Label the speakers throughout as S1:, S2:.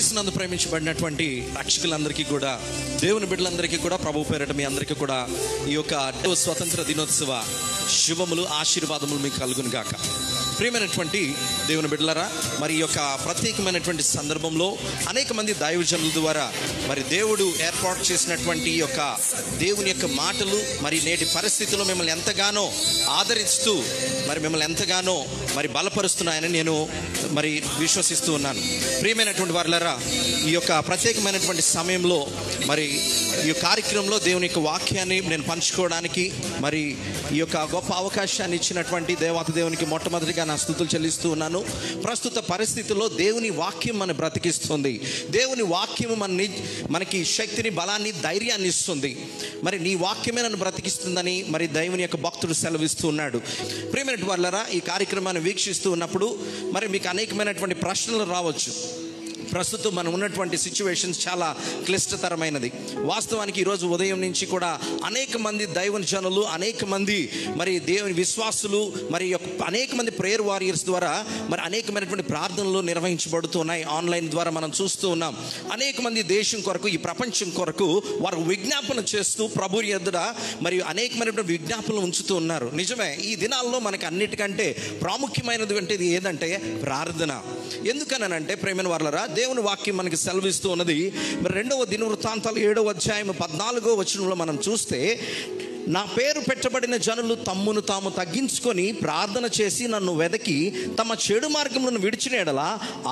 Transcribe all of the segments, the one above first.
S1: క్రీస్తునందు ప్రేమించబడినటువంటి రక్షకులందరికీ కూడా, దేవుని బిడ్డలందరికీ కూడా ప్రభు పేరిట మీ అందరికీ కూడా ఈ యొక్క స్వతంత్ర దినోత్సవ శుభములు, ఆశీర్వాదములు మీకు కలుగును గాక. ప్రియమైనటువంటి దేవుని బిడ్డలారా, మరి ఈ యొక్క ప్రత్యేకమైనటువంటి సందర్భంలో అనేక మంది దైవజనుల ద్వారా మరి దేవుడు ఏర్పాటు చేసినటువంటి ఈ యొక్క దేవుని యొక్క మాటలు మరి నేటి పరిస్థితుల్లో మిమ్మల్ని ఎంతగానో ఆదరిస్తూ మరి మిమ్మల్ని ఎంతగానో మరి బలపరుస్తున్నాయని నేను మరి విశ్వసిస్తూ ఉన్నాను. ప్రియమైనటువంటి వారులారా, ఈ యొక్క ప్రత్యేకమైనటువంటి సమయంలో మరి ఈ కార్యక్రమంలో దేవుని యొక్క వాక్యాన్ని నేను పంచుకోవడానికి మరి ఈ యొక్క గొప్ప అవకాశాన్ని ఇచ్చినటువంటి దేవాతి దేవునికి మొట్టమొదటిగా నా స్తుతులు చెల్లిస్తూ ఉన్నాను. ప్రస్తుత పరిస్థితుల్లో దేవుని వాక్యం మన బ్రతికిస్తుంది. దేవుని వాక్యం మనకి శక్తిని, బలాన్ని, ధైర్యాన్ని ఇస్తుంది. మరి నీ వాక్యమే నన్ను బ్రతికిస్తుందని మరి దేవుని యొక్క భక్తుడు సెలవిస్తూ ఉన్నాడు. ప్రియమైన వారులారా, ఈ కార్యక్రమాన్ని వీక్షిస్తూ ఉన్నప్పుడు మరి మీకు అనేకమైనటువంటి ప్రశ్నలు రావచ్చు. ప్రస్తుతం మనం ఉన్నటువంటి సిచ్యువేషన్స్ చాలా క్లిష్టతరమైనది. వాస్తవానికి ఈరోజు ఉదయం నుంచి కూడా అనేక మంది దైవజనులు, అనేక మంది మరి దేవుని విశ్వాసులు, మరి అనేక మంది ప్రేయర్ వారియర్స్ ద్వారా మరి అనేకమైనటువంటి ప్రార్థనలు నిర్వహించబడుతున్నాయి. ఆన్లైన్ ద్వారా మనం చూస్తూ ఉన్నాం. అనేక మంది దేశం కొరకు, ఈ ప్రపంచం కొరకు వారు విజ్ఞాపన చేస్తూ ప్రభు ఎదుట మరి అనేకమైనటువంటి విజ్ఞాపనలు ఉంచుతూ ఉన్నారు. నిజమే, ఈ దినాల్లో మనకి అన్నిటికంటే ప్రాముఖ్యమైనటువంటిది ఏదంటే ప్రార్థన. ఎందుకనంటే ప్రేమైన వారులారా, దేవుని వాక్యం మనకి సెలవిస్తూ ఉన్నది. మరి 2వ దినవృత్తాంతాలు 7వ అధ్యాయం 14వ వచనంలో మనం చూస్తే, నా పేరు పెట్టబడిన జనులు తమ్మును తాము తగ్గించుకొని ప్రార్థన చేసి నన్ను వెదకి తమ చెడు మార్గములను విడిచిన ఎడల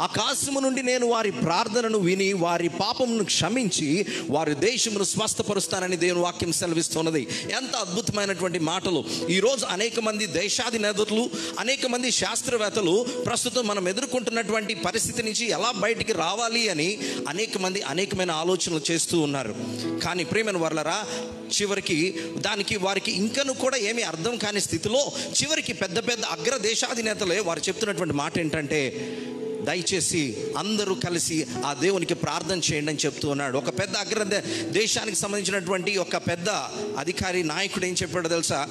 S1: ఆకాశము నుండి నేను వారి ప్రార్థనను విని వారి పాపమును క్షమించి వారి దేశమును స్వస్థపరుస్తానని దేవుని వాక్యం సెలవిస్తున్నది. ఎంత అద్భుతమైనటువంటి మాటలు! ఈరోజు అనేక మంది దేశాధినేతలు, అనేక మంది శాస్త్రవేత్తలు ప్రస్తుతం మనం ఎదుర్కొంటున్నటువంటి పరిస్థితి నుంచి ఎలా బయటికి రావాలి అని అనేకమైన ఆలోచనలు చేస్తూ ఉన్నారు. కానీ ప్రియమైన వారులారా, చివరికి వారికి ఇంకను కూడా ఏమీ అర్థం కాని స్థితిలో చివరికి పెద్ద పెద్ద అగ్ర దేశాధినేతలే వారు చెప్తున్నటువంటి మాట ఏంటంటే, దయచేసి అందరూ కలిసి ఆ దేవునికి ప్రార్థన చేయండి అని చెప్తూ ఉన్నాడు. ఒక పెద్ద అగ్ర దేశానికి సంబంధించినటువంటి ఒక పెద్ద అధికారి, నాయకుడు ఏం చెప్పాడో తెలుసా?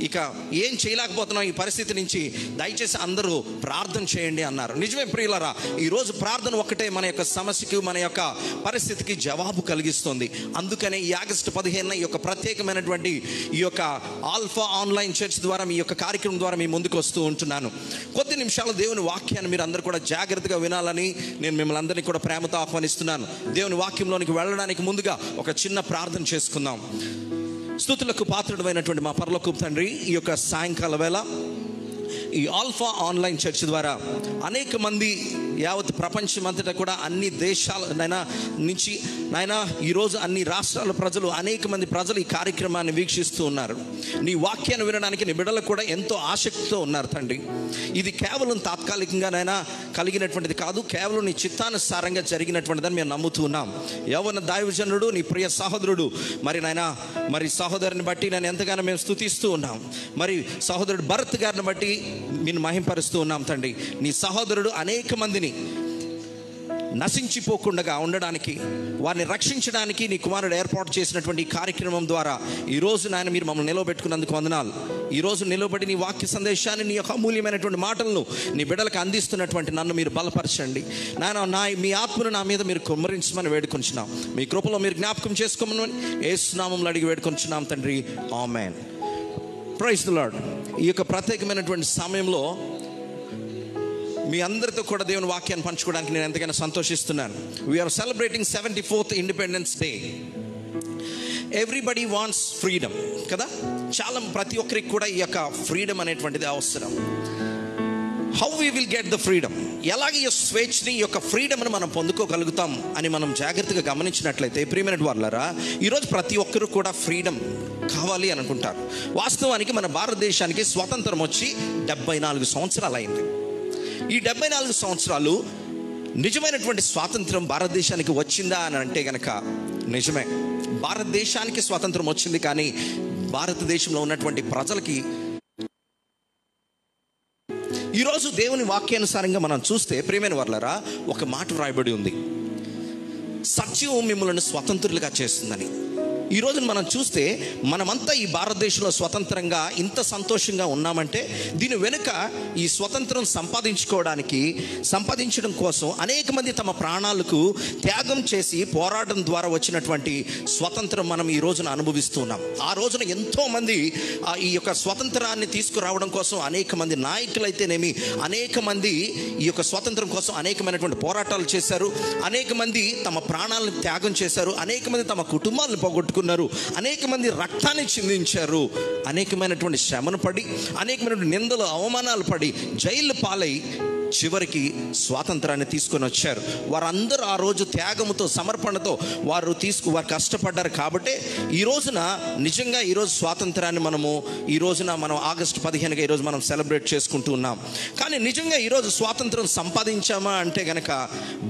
S1: ఇక ఏం చేయలేకపోతున్నాం ఈ పరిస్థితి నుంచి, దయచేసి అందరూ ప్రార్థన చేయండి అన్నారు. నిజమే ప్రియులారా, ఈరోజు ప్రార్థన ఒక్కటే మన యొక్క సమస్యకి, మన యొక్క పరిస్థితికి జవాబు కలిగిస్తుంది. అందుకనే ఈ ఆగస్టు 15న ఈ యొక్క ప్రత్యేకమైనటువంటి ఈ యొక్క ఆల్ఫా ఆన్లైన్ చర్చ్ ద్వారా, మీ యొక్క కార్యక్రమం ద్వారా మీ ముందుకు వస్తూ ఉంటున్నాను. కొద్ది నిమిషాలు దేవుని వాక్యాన్ని మీరు అందరూ కూడా జాగ్రత్తగా వినాలని నేను మిమ్మల్ని అందరినీ కూడా ప్రేమతో ఆహ్వానిస్తున్నాను. దేవుని వాక్యంలోనికి వెళ్ళడానికి ముందుగా ఒక చిన్న ప్రార్థన చేసుకుందాం. స్తుతులకు పాత్రుడైనటువంటి మా పరలోకపు తండ్రి, ఈ యొక్క సాయంకాల వేళ ఈ ఆల్ఫా ఆన్లైన్ చర్చ్ ద్వారా అనేక మంది యావత్ ప్రపంచమంతటా కూడా అన్ని దేశాల నుంచి నాయనా ఈరోజు అన్ని రాష్ట్రాల ప్రజలు, అనేక మంది ప్రజలు ఈ కార్యక్రమాన్ని వీక్షిస్తూ ఉన్నారు. నీ వాక్యాన్ని వినడానికి నీ బిడ్డలు కూడా ఎంతో ఆసక్తితో ఉన్నారు తండ్రి. ఇది కేవలం తాత్కాలికంగా నాయనా కలిగినటువంటిది కాదు, కేవలం నీ చిత్తానుసారంగా జరిగినటువంటిదని మేము నమ్ముతూ ఉన్నాం. యవ్వన దైవజనుడు, నీ ప్రియ సహోదరుడు మరి సహోదరుని బట్టి నేను ఎంతగానో మేము స్తుతిస్తూ ఉన్నాం. మరి సహోదరుడు భరత్ గారిని బట్టి నేను మహింపరుస్తూ ఉన్నాం తండ్రి. నీ సహోదరుడు అనేక మందిని నశించిపోకుండా ఉండడానికి, వారిని రక్షించడానికి నీ కుమారుడు ఏర్పాటు చేసినటువంటి ఈ కార్యక్రమం ద్వారా ఈరోజు నాయన మీరు మమ్మల్ని నిలవబెట్టుకున్నందుకు వందనాలు. ఈరోజు నిలబడి నీ వాక్య సందేశాన్ని, నీ యొక్క అమూల్యమైనటువంటి మాటలను నీ బిడ్డలకు అందిస్తున్నటువంటి నన్ను మీరు బలపరచండి నాయన. మీ ఆత్మను నా మీద మీరు కుమ్మరించమని వేడుకొంచున్నాం. మీ కృపలో మీరు జ్ఞాపకం చేసుకోమని యేసు నామములో అడిగి వేడుకొంచున్నాం తండ్రి, ఆమేన్. Praise the lord. ఈ యొక్క ప్రత్యేకమైనటువంటి సమయంలో మీ అందరితో కూడా దేవుని వాక్యాన్ని పంచుకోవడానికి నేను ఎంతగానో సంతోషిస్తున్నాను. We are celebrating 74th independence day. Everybody wants freedom కదా. ప్రతి ఒక్కరికి కూడా ఈ యొక్క ఫ్రీడమ్ అనేటువంటిది అవసరం. How we will get the freedom? ఎలాగ ఈ స్వేచ్ఛని, ఈ యొక్క ఫ్రీడమ్ని మనం పొందుకోగలుగుతాం అని మనం జాగ్రత్తగా గమనించినట్లయితే ప్రియమైన వారులారా, ఈరోజు ప్రతి ఒక్కరు కూడా ఫ్రీడమ్ కావాలి అని అనుకుంటారు. వాస్తవానికి మన భారతదేశానికి స్వాతంత్రం వచ్చి 74 సంవత్సరాలు అయింది. ఈ 74 సంవత్సరాలు నిజమైనటువంటి స్వాతంత్రం భారతదేశానికి వచ్చిందా అని అంటే గనక నిజమే, భారతదేశానికి స్వాతంత్రం వచ్చింది. కానీ భారతదేశంలో ఉన్నటువంటి ప్రజలకి ఈరోజు దేవుని వాక్యానుసారంగా మనం చూస్తే ప్రియమైన వారులారా, ఒక మాట వ్రాయబడి ఉంది, సత్యం మిమ్మల్ని స్వతంత్రులుగా చేస్తుందని. ఈ రోజున మనం చూస్తే మనమంతా ఈ భారతదేశంలో స్వతంత్రంగా ఇంత సంతోషంగా ఉన్నామంటే దీని వెనుక ఈ స్వతంత్రం సంపాదించడం కోసం అనేక మంది తమ ప్రాణాలకు త్యాగం చేసి పోరాటం ద్వారా వచ్చినటువంటి స్వతంత్రం మనం ఈ రోజున అనుభవిస్తున్నాం. ఆ రోజున ఎంతోమంది ఈ యొక్క స్వతంత్రాన్ని తీసుకురావడం కోసం అనేక మంది నాయకులైతేనేమి, అనేక మంది ఈ యొక్క స్వతంత్రం కోసం అనేకమైనటువంటి పోరాటాలు చేశారు. అనేక మంది తమ ప్రాణాలను త్యాగం చేశారు. అనేక మంది తమ కుటుంబాలను పోగొట్టుకున్నారు. అనేక మంది రక్తాన్ని చిందించారు. అనేకమైనటువంటి శ్రమను పడి, అనేకమైనటువంటి నిందలు అవమానాలు పడి, జైలు పాలై చివరికి స్వాతంత్రాన్ని తీసుకొని వచ్చారు. వారందరూ ఆ రోజు త్యాగముతో, సమర్పణతో వారు కష్టపడ్డారు. కాబట్టి ఈ రోజున నిజంగా ఈరోజు స్వాతంత్రాన్ని ఈ రోజున మనం ఆగస్టు 15గా ఈరోజు మనం సెలబ్రేట్ చేసుకుంటూ ఉన్నాం. కానీ నిజంగా ఈరోజు స్వాతంత్రం సంపాదించామా అంటే గనక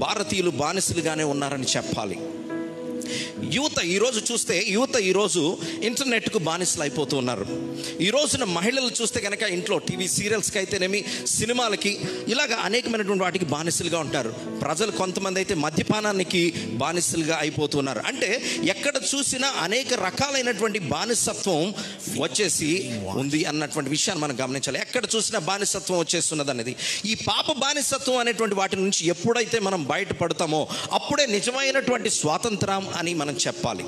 S1: భారతీయులు బానిసలుగానే ఉన్నారని చెప్పాలి. యువత ఈరోజు చూస్తే ఈరోజు ఇంటర్నెట్కు బానిసలు అయిపోతూ ఉన్నారు. ఈ రోజున మహిళలు చూస్తే కనుక ఇంట్లో టీవీ సీరియల్స్కి అయితేనేమి, సినిమాలకి, ఇలాగ అనేకమైనటువంటి వాటికి బానిసలుగా ఉంటారు. ప్రజలు కొంతమంది అయితే మద్యపానానికి బానిసలుగా అయిపోతున్నారు. అంటే ఎక్కడ చూసినా అనేక రకాలైనటువంటి బానిసత్వం వచ్చేసి ఉంది అన్నటువంటి విషయాన్ని మనం గమనించాలి. ఎక్కడ చూసినా బానిసత్వం వచ్చేస్తున్నది అనేది. ఈ పాప బానిసత్వం అనేటువంటి వాటి నుంచి ఎప్పుడైతే మనం బయటపడతామో అప్పుడే నిజమైనటువంటి స్వాతంత్రం అని మనం చెప్పాలి.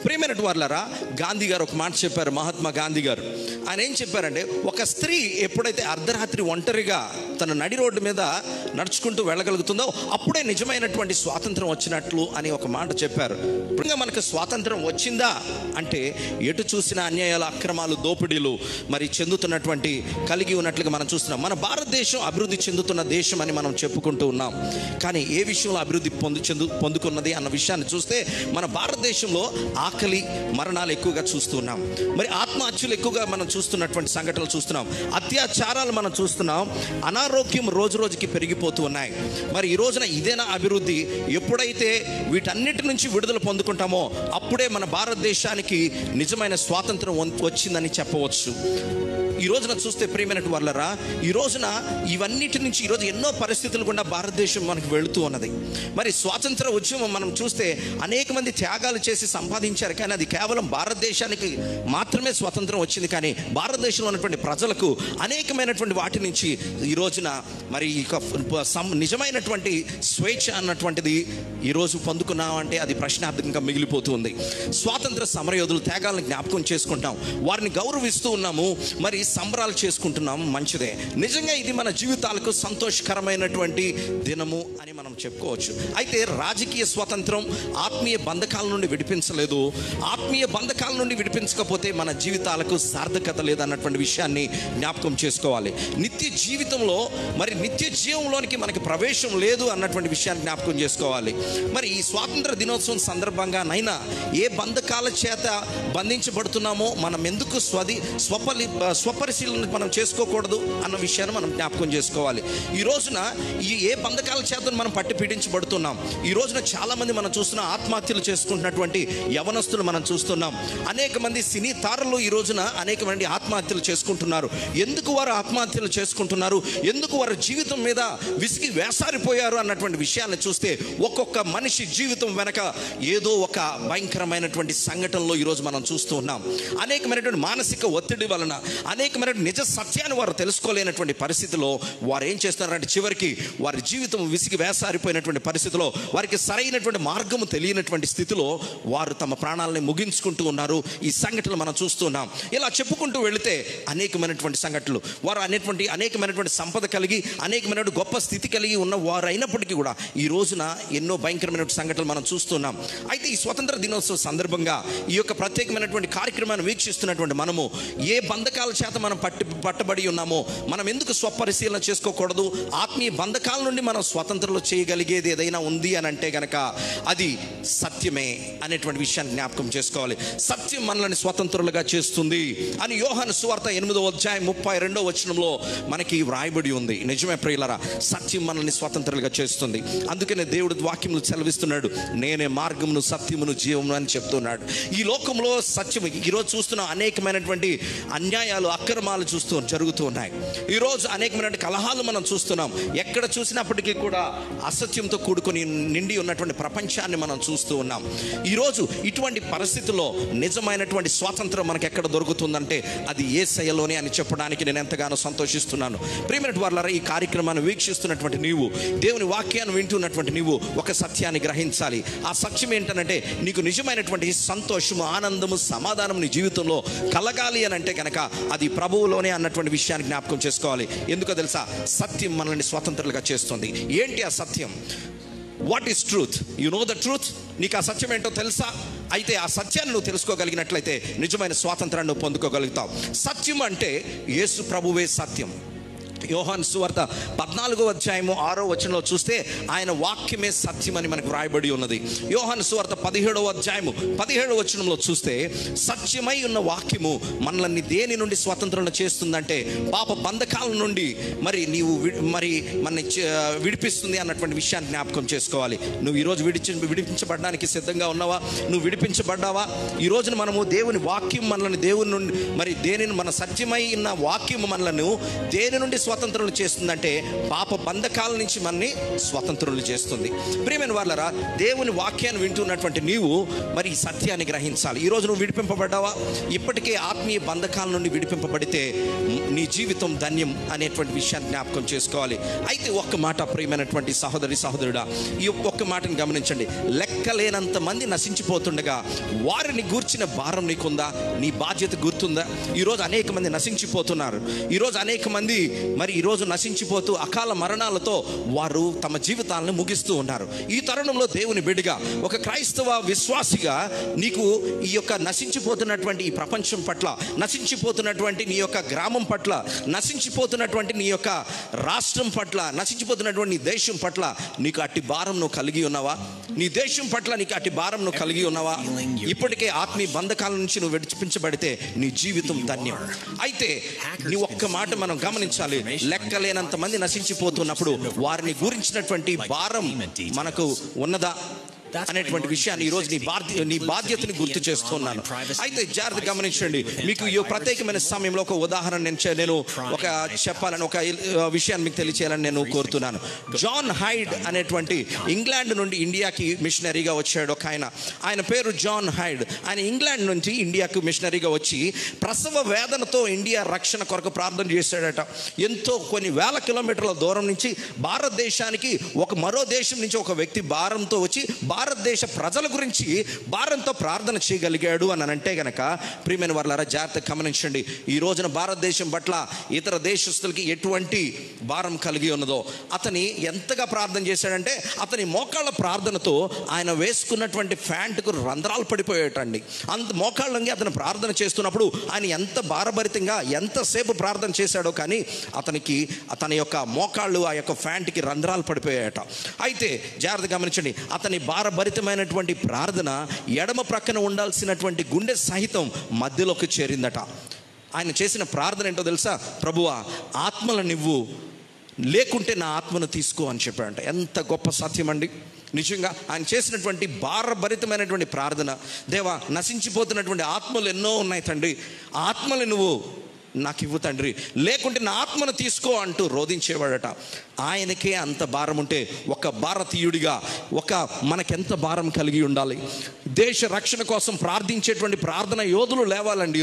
S1: ప్రియమైనటువంటి వారులారా, గాంధీ గారు ఒక మాట చెప్పారు. మహాత్మా గాంధీ గారు ఆయన ఏం చెప్పారంటే, ఒక స్త్రీ ఎప్పుడైతే అర్ధరాత్రి ఒంటరిగా తన నడి రోడ్డు మీద నడుచుకుంటూ వెళ్ళగలుగుతుందో అప్పుడే నిజమైనటువంటి స్వాతంత్రం వచ్చినట్లు అని ఒక మాట చెప్పారు. ఇప్పుడు మనకు స్వాతంత్రం వచ్చిందా అంటే ఎటు చూసిన అన్యాయాలు, అక్రమాలు, దోపిడీలు మరి కలిగి ఉన్నట్లుగా మనం చూస్తున్నాం. మన భారతదేశం అభివృద్ధి చెందుతున్న దేశం అని మనం చెప్పుకుంటూ ఉన్నాం. కానీ ఏ విషయంలో అభివృద్ధి పొందుకున్నది అన్న విషయాన్ని చూస్తే మన భారతదేశంలో ఆకలి, మరణాలు ఎక్కువగా చూస్తున్నాం. మరి ఆత్మహత్యలు ఎక్కువగా మనం చూస్తున్నటువంటి సంఘటనలు చూస్తున్నాం. అత్యాచారాలు మనం చూస్తున్నాం. అనారోగ్యం రోజు రోజుకి పెరిగిపోతూ ఉన్నాయి. మరి ఈ రోజున ఇదేనా అభివృద్ధి? ఎప్పుడైతే వీటన్నిటి నుంచి విడుదల పొందుకుంటామో అప్పుడే మన భారతదేశానికి నిజమైన స్వాతంత్రం వచ్చిందని చెప్పవచ్చు. ఈ రోజున చూస్తే ప్రియమైనటువంటి వాళ్ళరా, ఈ రోజున ఇవన్నిటి నుంచి ఈరోజు ఎన్నో పరిస్థితులు గుండా భారతదేశం మనకు వెళుతూ ఉన్నది. మరి స్వాతంత్ర ఉద్యమం మనం చూస్తే అనేక మంది త్యాగాలు చేసి సంపాదించారు. కానీ అది కేవలం భారతదేశానికి మాత్రమే స్వాతంత్రం వచ్చింది. కానీ భారతదేశంలో ఉన్నటువంటి ప్రజలకు అనేకమైనటువంటి వాటి నుంచి ఈ రోజున మరి నిజమైనటువంటి స్వేచ్ఛ అన్నటువంటిది ఈరోజు పొందుకున్నామంటే అది ప్రశ్నార్థకంగా మిగిలిపోతుంది. స్వాతంత్ర సమరయోధులు త్యాగాలను జ్ఞాపకం చేసుకుంటాం, వారిని గౌరవిస్తూ ఉన్నాము, మరి సంబరాలు చేసుకుంటున్నాము. మంచిదే. నిజంగా ఇది మన జీవితాలకు సంతోషకరమైనటువంటి దినము అని మనం చెప్పుకోవచ్చు. అయితే రాజకీయ స్వాతంత్రం ఆత్మీయ బంధకాల నుండి విడిపించలేదు. ఆత్మీయ బంధకాల నుండి విడిపించకపోతే మన జీవితాలకు సార్థకత లేదన్నటువంటి విషయాన్ని జ్ఞాపకం చేసుకోవాలి. నిత్య జీవితంలో మరి నిత్య జీవంలోనికి మనకి ప్రవేశం లేదు అన్నటువంటి విషయాన్ని జ్ఞాపకం చేసుకోవాలి. మరి ఈ స్వాతంత్ర దినోత్సవం సందర్భంగా నైనా ఏ బంధకాల చేత బంధించబడుతున్నామో మనం ఎందుకు స్వపరిశీలన మనం చేసుకోకూడదు అన్న విషయాన్ని మనం జ్ఞాపకం చేసుకోవాలి. ఈ రోజున ఏ బంధకాల చేత మనం పట్టి పీడించబడుతున్నాం. ఈ రోజున చాలా మంది మనం చూస్తున్నాం, ఆత్మహత్యలు చేసుకుంటున్నటువంటి యవనస్తులు మనం చూస్తున్నాం. అనేక మంది సినీ తారలు ఈ రోజున అనేక మంది ఆత్మహత్యలు చేసుకుంటున్నారు. ఎందుకు వారు ఆత్మహత్యలు చేసుకుంటున్నారు, ఎందుకు వారి జీవితం మీద విసిగి వేసారిపోయారు అన్నటువంటి విషయాన్ని చూస్తే ఒక్కొక్క మనిషి జీవితం వెనక ఏదో ఒక భయంకరమైనటువంటి సంఘటనలో ఈరోజు మనం చూస్తూ ఉన్నాం. అనేకమైనటువంటి మానసిక ఒత్తిడి వలన, అనేకమైనటువంటి నిజ సత్యాన్ని వారు తెలుసుకోలేనటువంటి పరిస్థితిలో వారు ఏం చేస్తున్నారంటే చివరికి వారి జీవితం విసిగి వేసారిపోయినటువంటి పరిస్థితిలో, వారికి సరైనటువంటి మార్గము తెలియనటువంటి స్థితిలో వారు తమ ప్రాణాలని ముగించుకుంటూ ఉన్నారు. ఈ సంఘటనలు మనం చూస్తున్నాం. ఇలా చెప్పుకుంటూ వెళితే అనేకమైనటువంటి సంఘటనలు, వారు అనేకమైనటువంటి సంపద కలిగి, అనేకమైనటువంటి గొప్ప స్థితి కలిగి ఉన్న వారు అయినప్పటికీ కూడా ఈ రోజున ఎన్నో భయంకరమైనటువంటి సంఘటనలు మనం చూస్తున్నాం. అయితే ఈ స్వతంత్ర దినోత్సవం సందర్భంగా ఈ యొక్క ప్రత్యేకమైనటువంటి కార్యక్రమాన్ని వీక్షిస్తున్నటువంటి మనము ఏ బంధకాల చేత మనం పట్టబడి ఉన్నామో మనం ఎందుకు స్వపరిశీలన చేసుకోకూడదు? ఆత్మీయ బంధకాల నుండి మనం స్వతంత్రంలో చేయగలిగేది ఏదైనా ఉంది అని అంటే గనక అది సత్యమే అనేటువంటి విషయాన్ని జ్ఞాపకం చేసుకోవాలి. సత్యం మనల్ని స్వతంత్రులుగా చేస్తుంది అని యోహాను సువార్త 8వ అధ్యాయం 32వ వచనంలో మనకి వ్రాయబడి ఉంది. నిజమే ప్రియులారా, సత్యం మనల్ని స్వతంత్రులుగా చేస్తుంది. అందుకనే దేవుడు వాక్యములు సెలవిస్తున్నాడు, నేనే మార్గమును, సత్యమును, జీవమును అని చెప్తున్నాడు. ఈ లోకంలో సత్యము ఈరోజు చూస్తున్న అనేకమైనటువంటి అన్యాయాలు, అక్రమాలు జరుగుతూ ఉన్నాయి. ఈరోజు అనేకమైన కలహాలు మనం చూస్తున్నాం. ఎక్కడ చూసినప్పటికీ కూడా అసత్యంతో కూడుకొని నిండి ఉన్నటువంటి ప్రపంచాన్ని మనం చూస్తూ ఉన్నాం. ఈరోజు ఇటువంటి పరిస్థితుల్లో నిజమైనటువంటి స్వాతంత్రం మనకు ఎక్కడ దొరుకుతుందంటే అది యేసయ్యలోనే అని చెప్పడానికి నేను ఎంతగానో సంతోషిస్తున్నాను. ప్రియమైన వారలారా, ఈ కార్యక్రమాన్ని వీక్షిస్తున్నటువంటి నీవు, దేవుని వాక్యాన్ని వింటున్నటువంటి నీవు ఒక సత్యాన్ని గ్రహించాలి. ఆ సత్యం ఏంటంటే నీకు నిజమైనటువంటి సంతోషము, ఆనందము, సమాధానం నీ జీవితంలో కలగాలి అని అంటే కనుక అది ప్రభువులోనే అన్నటువంటి విషయాన్ని జ్ఞాపకం చేసుకోవాలి. ఎందుకో తెలుసా? సత్యం మనల్ని స్వతంత్రులుగా చేస్తుంది. ఏంటి ఆ సత్యం? What is truth? You know the truth. నీకు ఆ సత్యం ఏంటో తెలుసా? అయితే ఆ సత్యాన్ని నువ్వు తెలుసుకోగలిగినట్లయితే నిజమైన స్వాతంత్రాన్ని నువ్వు పొందుకోగలుగుతావు. సత్యం అంటే యేసు ప్రభువే సత్యం. యోహాను సువార్త 14వ అధ్యాయము 6వ వచనంలో చూస్తే ఆయన వాక్యమే సత్యమని మనకు వ్రాయబడి ఉన్నది. యోహాను సువార్త 17వ అధ్యాయము 17వ వచనంలో చూస్తే సత్యమై ఉన్న వాక్యము మనల్ని దేని నుండి స్వతంత్రం చేస్తుందంటే పాప బంధకాల నుండి మనని విడిపిస్తుంది అన్నటువంటి విషయాన్ని జ్ఞాపకం చేసుకోవాలి. నువ్వు ఈరోజు విడిపించబడడానికి సిద్ధంగా ఉన్నావా? నువ్వు విడిపించబడ్డావా? ఈ రోజున మనము దేవుని వాక్యం మనల్ని దేవుని నుండి దేనిని మన సత్యమై ఉన్న వాక్యము మనలను దేని నుండి స్వతంత్రులు చేస్తుందంటే పాప బంధకాల నుంచి మనని స్వతంత్రులు చేస్తుంది. ప్రియమైన వాళ్ళరా, దేవుని వాక్యాన్ని వింటున్నటువంటి నీవు మరి ఈ సత్యాన్ని గ్రహించాలి. ఈరోజు నువ్వు విడిపింపబడ్డావా? ఇప్పటికే ఆత్మీయ బంధకాల నుండి విడిపింపబడితే నీ జీవితం ధన్యం అనేటువంటి విషయాన్ని జ్ఞాపకం చేసుకోవాలి. అయితే ఒక్క మాట ప్రియమైనటువంటి సహోదరుడా, ఈ ఒక్క మాటను గమనించండి. లెక్కలేనంత మంది నశించిపోతుండగా వారిని గూర్చిన భారం నీకుందా? నీ బాధ్యత గుర్తుందా? ఈరోజు అనేక మంది నశించిపోతున్నారు. ఈరోజు అనేక మంది ఈరోజు నశించిపోతూ అకాల మరణాలతో వారు తమ జీవితాలను ముగిస్తూ ఉన్నారు. ఈ తరుణంలో దేవుని బిడ్డగా, ఒక క్రైస్తవ విశ్వాసిగా నీకు ఈ యొక్క నశించిపోతున్నటువంటి ఈ ప్రపంచం పట్ల, నశించిపోతున్నటువంటి నీ యొక్క గ్రామం పట్ల, నశించిపోతున్నటువంటి నీ యొక్క రాష్ట్రం పట్ల, నశించిపోతున్నటువంటి నీ దేశం పట్ల నీకు అట్టి భారం నువ్వు కలిగి ఉన్నావా? నీ దేశం పట్ల నీకు అట్టి భారం నువ్వు కలిగి ఉన్నావా? ఇప్పటికే ఆత్మీయ బంధకాల నుంచి నువ్వు విడిపించబడితే నీ జీవితం ధన్యం. అయితే నీ ఒక్క మాట మనం గమనించాలి. లెక్కలేనంత మంది నశించిపోతున్నప్పుడు వారిని గురించినటువంటి భారం మనకు ఉన్నదా అనేటువంటి విషయాన్ని ఈరోజు నీ బాధ్యతని గుర్తు చేస్తున్నాను. అయితే జాగ్రత్త గమనించండి. మీకు ఈ ప్రత్యేకమైన సమయంలో ఒక ఉదాహరణ నేను ఒక చెప్పాలని, ఒక విషయాన్ని మీకు తెలియచేయాలని నేను కోరుతున్నాను. జాన్ హైడ్ అనేటువంటి ఇంగ్లాండ్ నుండి ఇండియాకి మిషనరీగా వచ్చాడు ఒక ఆయన పేరు జాన్ హైడ్. ఆయన ఇంగ్లాండ్ నుంచి ఇండియాకు మిషనరీగా వచ్చి ప్రసవ వేదనతో ఇండియా రక్షణ కొరకు ప్రార్థన చేశాడట. ఎంతో కొన్ని వేల కిలోమీటర్ల దూరం నుంచి భారతదేశానికి మరో దేశం నుంచి ఒక వ్యక్తి భారంతో వచ్చి భారతదేశ ప్రజల గురించి భారంతో ప్రార్థన చేయగలిగాడు అని అంటే గనక, ప్రియమైన వారలారా, జాగ్రత్త గమనించండి. ఈ రోజున భారతదేశం పట్ల ఇతర దేశస్తులకి ఎటువంటి భారం కలిగి ఉన్నదో, అతని ఎంతగా ప్రార్థన చేశాడంటే అతని మోకాళ్ళ ప్రార్థనతో ఆయన వేసుకున్నటువంటి ప్యాంటుకు రంధ్రాలు పడిపోయేటండి. అంత మోకాళ్ళంగి అతను ప్రార్థన చేస్తున్నప్పుడు ఆయన ఎంత భారభరితంగా ఎంతసేపు ప్రార్థన చేశాడో కానీ అతని యొక్క మోకాళ్ళు ఆ యొక్క ప్యాంటుకి రంధ్రాలు పడిపోయాయట. అయితే జాగ్రత్త గమనించండి. అతని భారభరితమైనటువంటి ప్రార్థన ఎడమ ప్రక్కన ఉండాల్సినటువంటి గుండె సహితం మధ్యలోకి చేరిందట. ఆయన చేసిన ప్రార్థన ఏంటో తెలుసా? ప్రభువా, ఆత్మలనివ్వు, లేకుంటే నా ఆత్మను తీసుకో అని చెప్పాడంట. ఎంత గొప్ప సత్యం అండి! నిజంగా ఆయన చేసినటువంటి భారభరితమైనటువంటి ప్రార్థన, దేవా, నశించిపోతున్నటువంటి ఆత్మలు ఎన్నో ఉన్నాయి తండ్రి, ఆత్మలు నువ్వు నాకు ఇవ్వు తండ్రి, లేకుంటే నా ఆత్మను తీసుకో అంటూ రోధించేవాడట. ఆయనకే అంత భారం ఉంటే ఒక భారతీయుడిగా మనకెంత భారం కలిగి ఉండాలి? దేశ రక్షణ కోసం ప్రార్థించేటువంటి ప్రార్థన యోధులు లేవాలండి.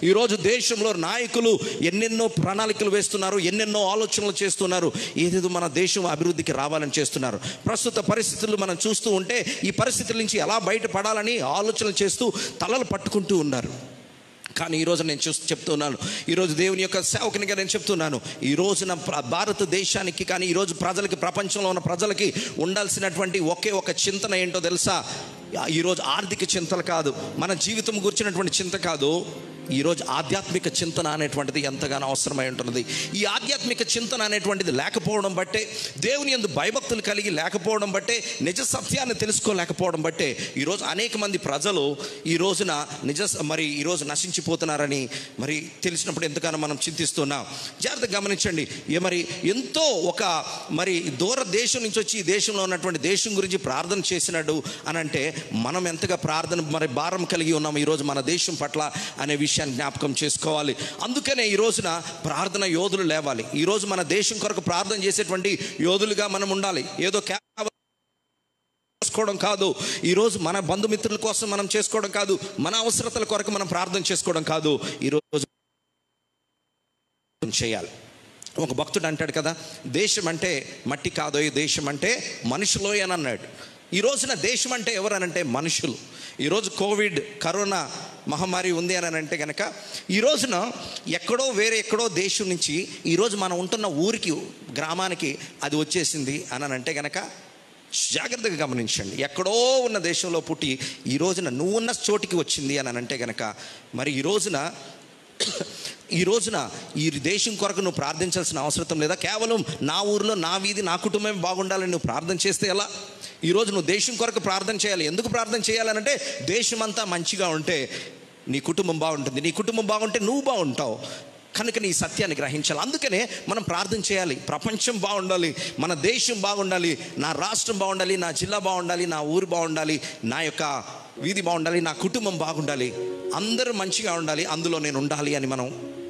S1: ఈరోజు దేశంలో నాయకులు ఎన్నెన్నో ప్రణాళికలు వేస్తున్నారు, ఎన్నెన్నో ఆలోచనలు చేస్తున్నారు, ఏదేదో మన దేశం అభివృద్ధికి రావాలని చేస్తున్నారు. ప్రస్తుత పరిస్థితులు మనం చూస్తూ ఉంటే ఈ పరిస్థితుల నుంచి ఎలా బయటపడాలని ఆలోచనలు చేస్తూ తలలు పట్టుకుంటూ ఉన్నారు. కానీ ఈరోజు నేను చెప్తున్నాను, ఈరోజు దేవుని యొక్క సేవకునిగా నేను చెప్తున్నాను, ఈ రోజున భారతదేశానికి కానీ ఈరోజు ప్రజలకి, ప్రపంచంలో ఉన్న ప్రజలకి ఉండాల్సినటువంటి ఒకే ఒక చింతన ఏంటో తెలుసా? ఈరోజు ఆర్థిక చింతలు కాదు, మన జీవితం గురించినటువంటి చింత కాదు, ఈరోజు ఆధ్యాత్మిక చింతన అనేటువంటిది ఎంతగానో అవసరమై ఉంటున్నది. ఈ ఆధ్యాత్మిక చింతన అనేటువంటిది లేకపోవడం బట్టే, దేవుని యందు భయభక్తులు కలిగి లేకపోవడం బట్టే, నిజ సత్యాన్ని తెలుసుకోలేకపోవడం బట్టే ఈరోజు అనేక మంది ప్రజలు ఈ రోజున ఈరోజు నశించిపోతున్నారని తెలిసినప్పుడు ఎంతగానో మనం చింతిస్తున్నాం. జాగ్రత్తగా గమనించండి. ఎంతో దూర దేశం నుంచి వచ్చి ఈ దేశంలో ఉన్నటువంటి దేశం గురించి ప్రార్థన చేసినాడు అని అంటే మనం ఎంతగా ప్రార్థన భారం కలిగి ఉన్నాం ఈరోజు మన దేశం పట్ల అనే విషయం విషయాన్ని జ్ఞాపకం చేసుకోవాలి. అందుకనే ఈ రోజున ప్రార్థన యోధులు లేవాలి. ఈరోజు మన దేశం కొరకు ప్రార్థన చేసేటువంటి యోధులుగా మనం ఉండాలి. ఏదో చేసుకోవడం కాదు, ఈరోజు మన బంధుమిత్రుల కోసం మనం చేసుకోవడం కాదు, మన అవసరతల కొరకు మనం ప్రార్థన చేసుకోవడం కాదు, ఈరోజు చేయాలి. ఒక భక్తుడు అంటాడు కదా, దేశం అంటే మట్టి కాదో, ఈ దేశం అంటే మనుషులో అని అన్నాడు. ఈ రోజున దేశం అంటే ఎవరనంటే మనుషులు. ఈరోజు కోవిడ్ కరోనా మహమ్మారి ఉంది అని అంటే కనుక ఈ రోజున ఎక్కడో దేశం నుంచి ఈరోజు మనం ఉంటున్న ఊరికి, గ్రామానికి అది వచ్చేసింది అని అంటే కనుక జాగ్రత్తగా గమనించండి. ఎక్కడో ఉన్న దేశంలో పుట్టి ఈ రోజున నువ్వున్న చోటికి వచ్చింది అని అంటే కనుక మరి ఈ రోజున ఈ దేశం కొరకు నువ్వు ప్రార్థించాల్సిన అవసరం లేదా? కేవలం నా ఊరిలో, నా వీధి, నా కుటుంబం బాగుండాలని నువ్వు ప్రార్థన చేస్తే ఎలా? ఈరోజు నువ్వు దేశం కొరకు ప్రార్థన చేయాలి. ఎందుకు ప్రార్థన చేయాలనంటే దేశం అంతా మంచిగా ఉంటే నీ కుటుంబం బాగుంటుంది, నీ కుటుంబం బాగుంటే నువ్వు బాగుంటావు. కనుక నీ సత్యాన్ని గ్రహించాలి. అందుకనే మనం ప్రార్థన చేయాలి. ప్రపంచం బాగుండాలి, మన దేశం బాగుండాలి, నా రాష్ట్రం బాగుండాలి, నా జిల్లా బాగుండాలి, నా ఊరు బాగుండాలి, నా యొక్క వీధి బాగుండాలి, నా కుటుంబం బాగుండాలి, అందరూ మంచిగా ఉండాలి, అందులో నేను ఉండాలి అని మనం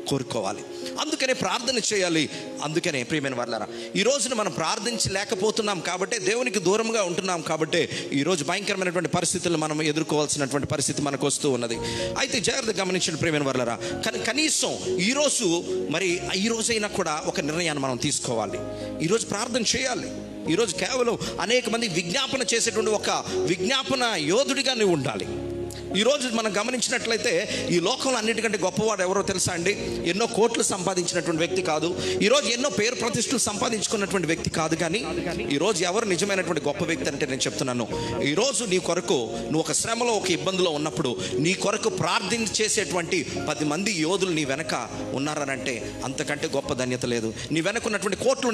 S1: కోరుకోవాలి. అందుకనే ప్రార్థన చేయాలి. అందుకనే ప్రియమైన వారలారా, ఈ రోజున మనం ప్రార్థించలేకపోతున్నాం కాబట్టి, దేవునికి దూరంగా ఉంటున్నాం కాబట్టి ఈరోజు భయంకరమైనటువంటి పరిస్థితులు మనం ఎదుర్కోవాల్సినటువంటి పరిస్థితి మనకు వస్తూ ఉన్నది. అయితే జాగ్రత్తగా గమనించిన ప్రియమైన వారలారా, కనీసం ఈ రోజైనా కూడా ఒక నిర్ణయాన్ని మనం తీసుకోవాలి. ఈరోజు ప్రార్థన చేయాలి. ఈరోజు కేవలం అనేక మంది విజ్ఞాపన చేసేటువంటి ఒక విజ్ఞాపన యోధుడిగా నువ్వు ఉండాలి. ఈరోజు మనం గమనించినట్లయితే ఈ లోకంలో అన్నిటికంటే గొప్పవాడు ఎవరో తెలుసా అండి? ఎన్నో కోట్లు సంపాదించినటువంటి వ్యక్తి కాదు, ఈరోజు ఎన్నో పేరు ప్రతిష్టలు సంపాదించుకున్నటువంటి వ్యక్తి కాదు. కానీ ఈరోజు ఎవరు నిజమైనటువంటి గొప్ప వ్యక్తి అంటే నేను చెప్తున్నాను, ఈరోజు నీ కొరకు నువ్వు ఒక శ్రమలో, ఒక ఇబ్బందిలో ఉన్నప్పుడు నీ కొరకు ప్రార్థన చేసేటువంటి 10 మంది యోధులు నీ వెనక ఉన్నారనంటే అంతకంటే గొప్ప ధన్యత లేదు. నీ వెనక ఉన్నటువంటి కోట్లు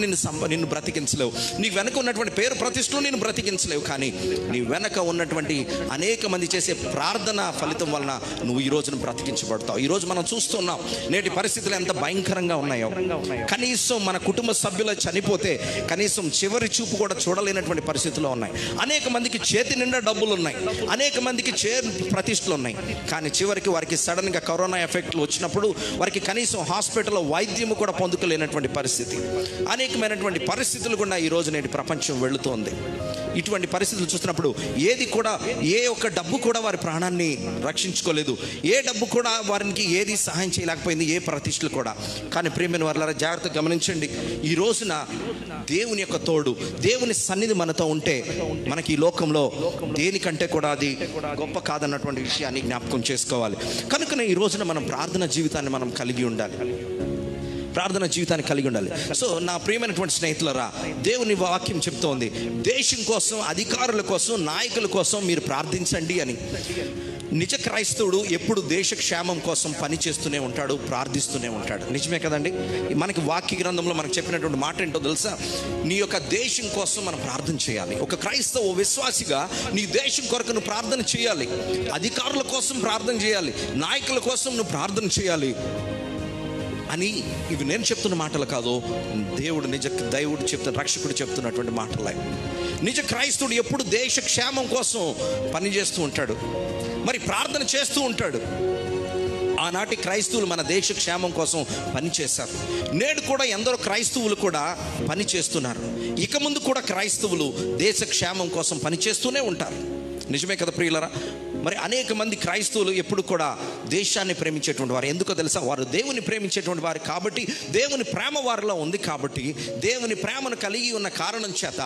S1: నిన్ను బ్రతికించలేవు, నీ వెనక ఉన్నటువంటి పేరు ప్రతిష్టలు నిన్ను బ్రతికించలేవు. కానీ నీ వెనక ఉన్నటువంటి అనేక మంది చేసే ప్రార్థన ఫలితం వలన నువ్వు ఈ రోజున బ్రతికించబడతావు. ఈ రోజు మనం చూస్తున్నాం నేటి పరిస్థితులు ఎంత భయంకరంగా ఉన్నాయో. కనీసం మన కుటుంబ సభ్యులు చనిపోతే కనీసం చివరి చూపు కూడా చూడలేనటువంటి పరిస్థితుల్లో ఉన్నాయి. అనేక మందికి చేతి నిండా డబ్బులు ఉన్నాయి, అనేక మందికి ప్రతిష్టలు ఉన్నాయి. కానీ చివరికి వారికి సడన్గా కరోనా ఎఫెక్ట్లు వచ్చినప్పుడు వారికి కనీసం హాస్పిటల్లో వైద్యం కూడా పొందుకోలేనటువంటి పరిస్థితి, అనేకమైనటువంటి పరిస్థితులు కూడా ఈ రోజు నేటి ప్రపంచం వెళుతోంది. ఇటువంటి పరిస్థితులు చూస్తున్నప్పుడు ఏ ఒక్క డబ్బు కూడా వారి ప్రాణాన్ని రక్షించుకోలేదు, ఏ డబ్బు కూడా వారికి ఏది సహాయం చేయలేకపోయింది, ఏ ప్రతిష్టలు కూడా. కానీ ప్రియమైన వారలారా, జాగ్రత్తగా గమనించండి. ఈ రోజున దేవుని యొక్క తోడు, దేవుని సన్నిధి మనతో ఉంటే మనకి ఈ లోకంలో దేనికంటే కూడా అది గొప్ప కాదన్నటువంటి విషయాన్ని జ్ఞాపకం చేసుకోవాలి. కనుకనే ఈ రోజున మనం ప్రార్థన జీవితాన్ని మనం కలిగి ఉండాలి. సో నా ప్రియమైనటువంటి స్నేహితులరా, దేవుని వాక్యం చెప్తోంది, దేశం కోసం, అధికారుల కోసం, నాయకుల కోసం మీరు ప్రార్థించండి అని. నిజ క్రైస్తవుడు ఎప్పుడు దేశ క్షేమం కోసం పని చేస్తూనే ఉంటాడు, ప్రార్థిస్తూనే ఉంటాడు. నిజమే కదండి? మనకి వాక్య గ్రంథంలో మనకు చెప్పినటువంటి మాట ఏంటో తెలుసా? నీ యొక్క దేశం కోసం మనం ప్రార్థన చేయాలి. ఒక క్రైస్తవ విశ్వాసిగా నీ దేశం కొరకు నువ్వు ప్రార్థన చేయాలి, అధికారుల కోసం ప్రార్థన చేయాలి, నాయకుల కోసం నువ్వు ప్రార్థన చేయాలి అని. ఇవి నేను చెప్తున్న మాటలు కాదు, దేవుడు చెప్తున్న, రక్షకుడు చెప్తున్నటువంటి మాటలే. నిజ క్రైస్తవుడు ఎప్పుడు దేశ క్షేమం కోసం పనిచేస్తూ ఉంటాడు, మరి ప్రార్థన చేస్తూ ఉంటాడు. ఆనాటి క్రైస్తవులు మన దేశ క్షేమం కోసం పనిచేశారు. నేడు కూడా ఎందరో క్రైస్తవులు కూడా పని చేస్తున్నారు. ఇక ముందు కూడా క్రైస్తవులు దేశ క్షేమం కోసం పనిచేస్తూనే ఉంటారు. నిజమే కదా ప్రియులరా? మరి అనేక మంది క్రైస్తవులు ఎప్పుడు కూడా దేశాన్ని ప్రేమించేటువంటి వారు. ఎందుకో తెలుసా? వారు దేవుని ప్రేమించేటువంటి వారు కాబట్టి, దేవుని ప్రేమ వారిలో ఉంది కాబట్టి, దేవుని ప్రేమను కలిగి ఉన్న కారణం చేత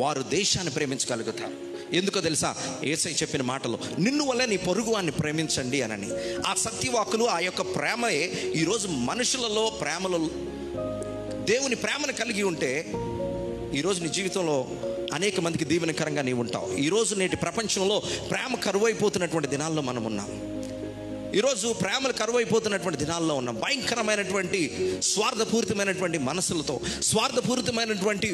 S1: వారు దేశాన్ని ప్రేమించగలుగుతారు. ఎందుకో తెలుసా? యేసయ్య చెప్పిన మాటలు, నిన్ను వల్ల నీ పొరుగు వారిని ప్రేమించండి అని. ఆ సత్యవాకులు, ఆ యొక్క ప్రేమయే ఈరోజు మనుషులలో దేవుని ప్రేమను కలిగి ఉంటే ఈరోజు నీ జీవితంలో అనేక మందికి దీవెనకరంగా నీవు ఉంటావు. ఈరోజు నేటి ప్రపంచంలో ప్రేమ కరువైపోతున్నటువంటి దినాల్లో మనం ఉన్నాం. ఈరోజు ప్రేమలు కరువైపోతున్నటువంటి దినాల్లో ఉన్నాం. భయంకరమైనటువంటి స్వార్థపూరితమైనటువంటి మనసులతో, స్వార్థపూరితమైనటువంటి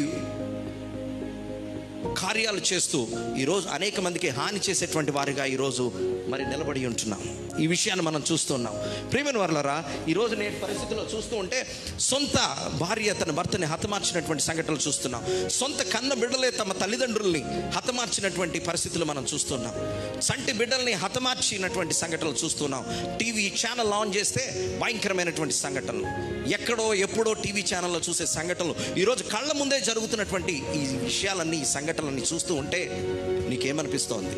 S1: కార్యాలు చేస్తూ ఈరోజు అనేక మందికి హాని చేసేటువంటి వారిగా ఈరోజు మరి నిలబడి ఉంటున్నాం. ఈ విషయాన్ని మనం చూస్తున్నాం. ప్రియమైన వారలారా, ఈరోజు నేటి పరిస్థితుల్లో చూస్తూ ఉంటే సొంత భార్య తన భర్తని హతమార్చినటువంటి సంఘటనలు చూస్తున్నాం. సొంత కన్న బిడ్డలే తమ తల్లిదండ్రుల్ని హతమార్చినటువంటి పరిస్థితులు మనం చూస్తున్నాం. సంటి బిడ్డల్ని హతమార్చినటువంటి సంఘటనలు చూస్తున్నాం. టీవీ ఛానల్ ఆన్ చేస్తే భయంకరమైనటువంటి సంఘటనలు, ఎక్కడో ఎప్పుడో టీవీ ఛానల్లో చూసే సంఘటనలు ఈరోజు కళ్ళ ముందే జరుగుతున్నటువంటి ఈ విషయాలన్నీ, ఈ సంఘటనలన్నీ చూస్తూ ఉంటే నీకేమనిపిస్తోంది?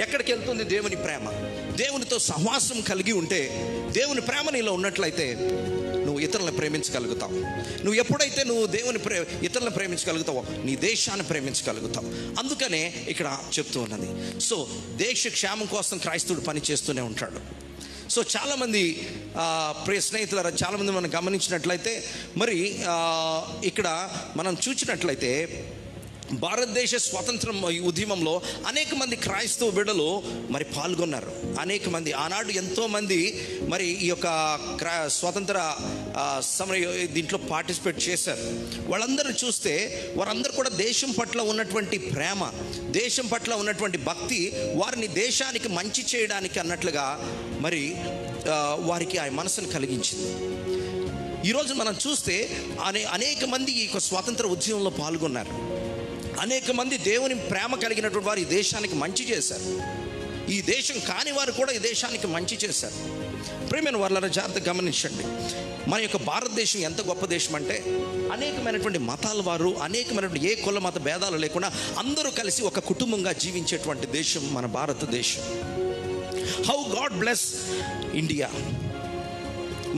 S1: ఎక్కడికి వెళ్తుంది దేవుని ప్రేమ? దేవునితో సహవాసం కలిగి ఉంటే, దేవుని ప్రేమ నీలో ఉన్నట్లయితే నువ్వు ఇతరులను ప్రేమించగలుగుతావు. నువ్వు ఎప్పుడైతే నువ్వు ఇతరులను ప్రేమించగలుగుతావో నీ దేశాన్ని ప్రేమించగలుగుతావు. అందుకనే ఇక్కడ చెప్తూ ఉన్నది. సో దేశ క్షేమం కోసం క్రైస్తవుడు పని చేస్తూనే ఉంటాడు. సో చాలామంది ప్రియ స్నేహితులారా, చాలామంది మనం గమనించినట్లయితే మరి ఇక్కడ మనం చూసినట్లయితే భారతదేశ స్వాతంత్రం ఉద్యమంలో అనేక మంది క్రైస్తవ బిడ్డలు మరి పాల్గొన్నారు. అనేక మంది ఆనాడు ఎంతోమంది మరి ఈ యొక్క స్వాతంత్ర సమర దీంట్లో పార్టిసిపేట్ చేశారు. వాళ్ళందరూ చూస్తే వారందరూ కూడా దేశం పట్ల ఉన్నటువంటి ప్రేమ, దేశం పట్ల ఉన్నటువంటి భక్తి వారిని దేశానికి మంచి చేయడానికి అన్నట్లుగా మరి వారికి ఆ మనసును కలిగించింది. ఈరోజు మనం చూస్తే అనేక మంది ఈ యొక్క స్వాతంత్ర ఉద్యమంలో పాల్గొన్నారు. అనేక మంది దేవుని ప్రేమ కలిగినటువంటి వారు ఈ దేశానికి మంచి చేశారు. ఈ దేశం కాని వారు కూడా ఈ దేశానికి మంచి చేశారు. ప్రియమైన వారులారా, జాగ్రత్తగా గమనించండి. మన యొక్క భారతదేశం ఎంత గొప్ప దేశం అంటే అనేకమైనటువంటి మతాల వారు, అనేకమైనటువంటి ఏ కుల మత భేదాలు లేకుండా అందరూ కలిసి ఒక కుటుంబంగా జీవించేటువంటి దేశం మన భారతదేశం. How God bless India.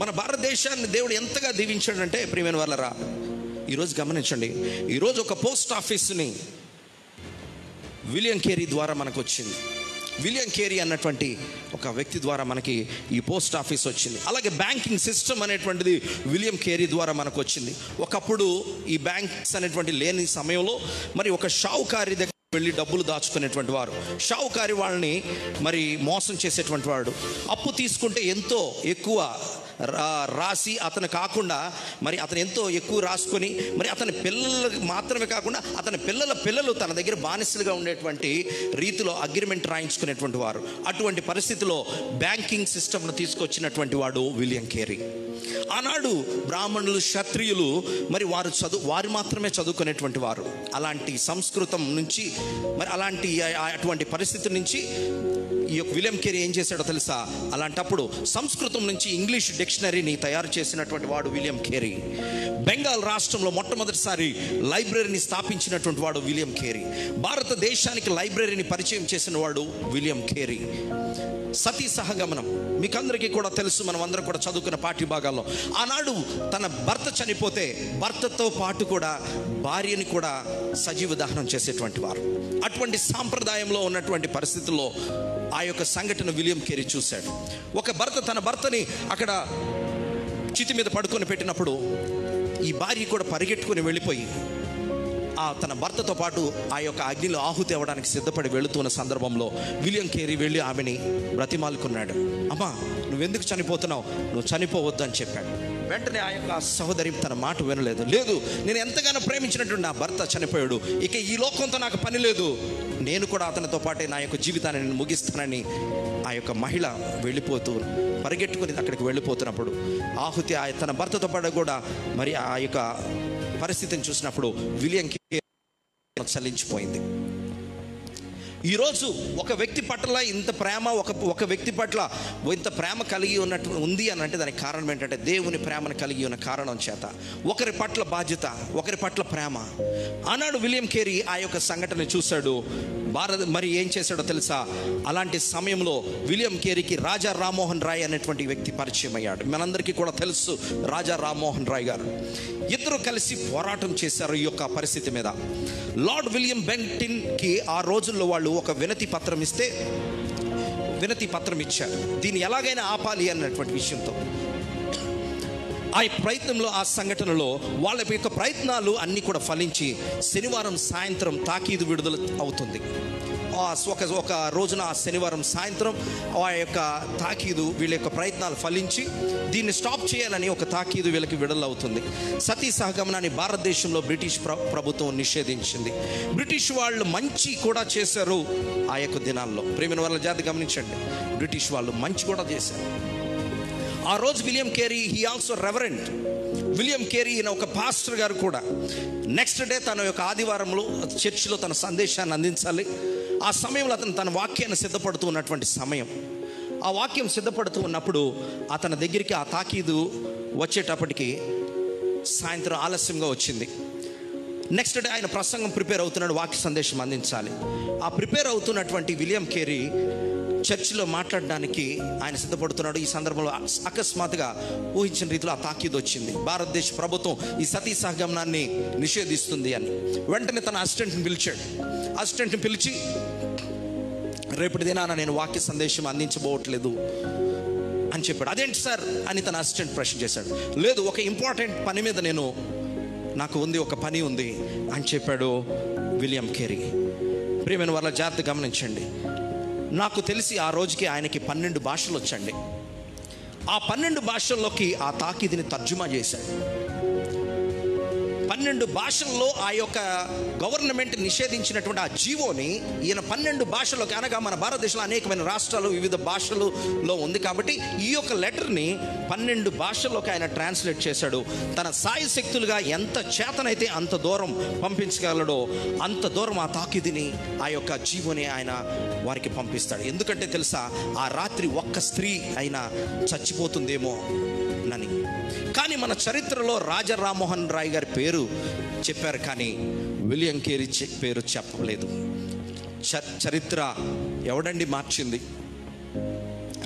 S1: మన భారతదేశాన్ని దేవుడు ఎంతగా దీవించాడంటే ప్రియమైన వారులారా, ఈరోజు గమనించండి. ఈరోజు ఒక పోస్ట్ ఆఫీస్ని విలియం కేరీ ద్వారా మనకు వచ్చింది. విలియం కేరీ అన్నటువంటి ఒక వ్యక్తి ద్వారా మనకి ఈ పోస్ట్ ఆఫీస్ వచ్చింది. అలాగే బ్యాంకింగ్ సిస్టమ్ అనేటువంటిది విలియం కేరీ ద్వారా మనకు వచ్చింది. ఒకప్పుడు ఈ బ్యాంక్స్ అనేటువంటి లేని సమయంలో మరి ఒక షావుకారి దగ్గర వెళ్ళి డబ్బులు దాచుకునేటువంటి వారు, షావుకారి వాళ్ళని మరి మోసం చేసేటువంటి వాడు. అప్పు తీసుకుంటే ఎంతో ఎక్కువ రాసి అతను కాకుండా మరి అతను ఎంతో ఎక్కువ రాసుకొని మరి అతని పిల్లలకు మాత్రమే కాకుండా అతని పిల్లలు తన దగ్గర బానిసలుగా ఉండేటువంటి రీతిలో అగ్రిమెంట్ రాయించుకునేటువంటి వారు. అటువంటి పరిస్థితిలో బ్యాంకింగ్ సిస్టమ్ను తీసుకొచ్చినటువంటి వాడు విలియం కేరీ. ఆనాడు బ్రాహ్మణులు, క్షత్రియులు మరి వారు మాత్రమే చదువుకునేటువంటి వారు. అలాంటి సంస్కృతం నుంచి మరి అటువంటి పరిస్థితి నుంచి ఈ యొక్క విలియం కేరీ ఏం చేశాడో తెలుసా? అలాంటప్పుడు సంస్కృతం నుంచి ఇంగ్లీష్ డిక్షనరీని తయారు చేసినటువంటి వాడు విలియం కేరీ. బెంగాల్ రాష్ట్రంలో మొట్టమొదటిసారి లైబ్రరీని స్థాపించినటువంటి వాడు విలియం కేరీ. భారతదేశానికి లైబ్రరీని పరిచయం చేసిన వాడు విలియం కేరీ. సతీ సహగమనం మీకు అందరికీ కూడా తెలుసు, మనం అందరం కూడా చదువుకున్న పాఠ్య భాగాల్లో. ఆనాడు తన భర్త చనిపోతే భర్తతో పాటు కూడా భార్యని కూడా సజీవ దహనం చేసేటువంటి వారు. అటువంటి సాంప్రదాయంలో ఉన్నటువంటి పరిస్థితుల్లో ఆ యొక్క సంఘటన విలియం కేరీ చూశాడు. ఒక భర్త తన భర్తని అక్కడ చితి మీద పడుకొని పెట్టినప్పుడు ఈ భార్య కూడా పరిగెట్టుకుని వెళ్ళిపోయి తన భర్తతో పాటు ఆ యొక్క అగ్నిలో ఆహుతి అవ్వడానికి సిద్ధపడి వెళుతున్న సందర్భంలో విలియం కేరీ వెళ్ళి ఆమెని బ్రతిమాలుకున్నాడు. అమ్మా, నువ్వెందుకు చనిపోతున్నావు? నువ్వు చనిపోవద్దు అని చెప్పాడు. వెంటనే ఆ యొక్క సహోదరి తన మాట వినలేదు. లేదు, నేను ఎంతగానో ప్రేమించినటువంటి నా భర్త చనిపోయాడు, ఇక ఈ లోకంతో నాకు పని లేదు, నేను కూడా అతనితో పాటే నా యొక్క జీవితాన్ని నేను ముగిస్తానని ఆ యొక్క మహిళ పరిగెట్టుకుని అక్కడికి వెళ్ళిపోతున్నప్పుడు ఆహుతి తన భర్తతో పాటు కూడా మరి ఆ యొక్క పరిస్థితిని చూసినప్పుడు విలియం కేరీ చలించిపోయింది. ఈరోజు ఒక వ్యక్తి పట్ల ఇంత ప్రేమ, ఒక వ్యక్తి పట్ల ఇంత ప్రేమ కలిగి ఉంది అని అంటే దానికి కారణం ఏంటంటే దేవుని ప్రేమను కలిగి ఉన్న కారణం చేత. ఒకరి పట్ల బాధ్యత, ఒకరి పట్ల ప్రేమ. ఆనాడు విలియం కేరీ ఆ యొక్క సంఘటన చూశాడు. మరి ఏం చేశాడో తెలుసా? అలాంటి సమయంలో విలియం కేరీకి రాజా రామ్మోహన్ రాయ్ అనేటువంటి వ్యక్తి పరిచయం అయ్యాడు. మనందరికీ కూడా తెలుసు రాజా రామ్మోహన్ రాయ్ గారు. ఇద్దరు కలిసి పోరాటం చేశారు ఈ యొక్క పరిస్థితి మీద. లార్డ్ విలియం బెంటిన్కి ఆ రోజుల్లో వాళ్ళు ఒక వినతి పత్రం ఇచ్చారు, దీన్ని ఎలాగైనా ఆపాలి అన్నటువంటి విషయంతో. ఆ ప్రయత్నంలో, ఆ సంఘటనలో వాళ్ళ యొక్క ప్రయత్నాలు అన్నీ కూడా ఫలించి శనివారం సాయంత్రం తాకీదు విడుదల అవుతుంది. ఒక రోజున శనివారం సాయంత్రం ఆ యొక్క తాకీదు వీళ్ళ యొక్క ప్రయత్నాలు ఫలించి దీన్ని స్టాప్ చేయాలని ఒక తాకీదు వీళ్ళకి విడుదలవుతుంది. సతీ సహగమనాన్ని భారతదేశంలో బ్రిటిష్ ప్రభుత్వం నిషేధించింది. బ్రిటిష్ వాళ్ళు మంచి కూడా చేశారు ఆ యొక్క దినాల్లో. ప్రేమైన వాళ్ళ జాతి గమనించండి, బ్రిటిష్ వాళ్ళు మంచి కూడా చేశారు. ఆ రోజు William Carey, he also reverend William Carey ఈయన ఒక పాస్టర్ గారు కూడా నెక్స్ట్ డే తన యొక్క ఆదివారంలో చర్చిలో తన సందేశాన్ని అందించాలి. ఆ సమయంలో అతను తన వాక్యాన్ని సిద్ధపడుతూ ఉన్నటువంటి సమయం, ఆ వాక్యం సిద్ధపడుతూ ఉన్నప్పుడు అతని దగ్గరికి ఆ తాకీదు వచ్చేటప్పటికి సాయంత్రం ఆలస్యంగా వచ్చింది. నెక్స్ట్ డే ఆయన ప్రసంగం ప్రిపేర్ అవుతున్నాడు, వాక్య సందేశం అందించాలి. ఆ ప్రిపేర్ అవుతున్నటువంటి విలియం కేరీ చర్చిలో మాట్లాడడానికి ఆయన సిద్ధపడుతున్నాడు. ఈ సందర్భంలో అకస్మాత్తుగా ఊహించిన రీతిలో ఆ తాకీదు వచ్చింది. భారతదేశ ప్రభుత్వం ఈ సతీ సహగమనాన్ని నిషేధిస్తుంది అని. వెంటనే తన అసిస్టెంట్ని పిలిచాడు. అసిస్టెంట్ని పిలిచి, రేపటి దినాన నేను వాక్య సందేశం అందించబోవట్లేదు అని చెప్పాడు. అదేంటి సార్ అని తన అసిస్టెంట్ ప్రశ్న చేశాడు. లేదు, ఒక ఇంపార్టెంట్ పని మీద నాకు ఒక పని ఉంది అని చెప్పాడు విలియం కేరీ. ప్రియమైన వాళ్ళ జాగ్రత్త గమనించండి, నాకు తెలిసి ఆ రోజుకి ఆయనకి 12 భాషలు వచ్చండి. ఆ 12 భాషల్లోకి ఆ తాకీదుని తర్జుమా చేశాడు. 12 భాషల్లో ఆ యొక్క గవర్నమెంట్ నిషేధించినటువంటి ఆ జీవోని ఈయన 12 భాషల్లోకి, అనగా మన భారతదేశంలో అనేకమైన రాష్ట్రాలు వివిధ భాషలలో ఉంది కాబట్టి ఈ యొక్క లెటర్ని 12 భాషల్లోకి ఆయన ట్రాన్స్లేట్ చేశాడు. తన సాయి శక్తులుగా ఎంత చేతనైతే అంత దూరం పంపించగలడో అంత దూరం ఆ తాకీదుని, ఆ యొక్క జీవోని ఆయన వారికి పంపిస్తాడు. ఎందుకంటే తెలుసా, ఆ రాత్రి ఒక్క స్త్రీ అయినా చచ్చిపోతుందేమో నని. కానీ మన చరిత్రలో రాజా రామ్మోహన్ రాయ్ గారి పేరు చెప్పారు, కానీ విలియం కేరీ పేరు చెప్పలేదు. చరిత్ర ఎవడండి మార్చింది?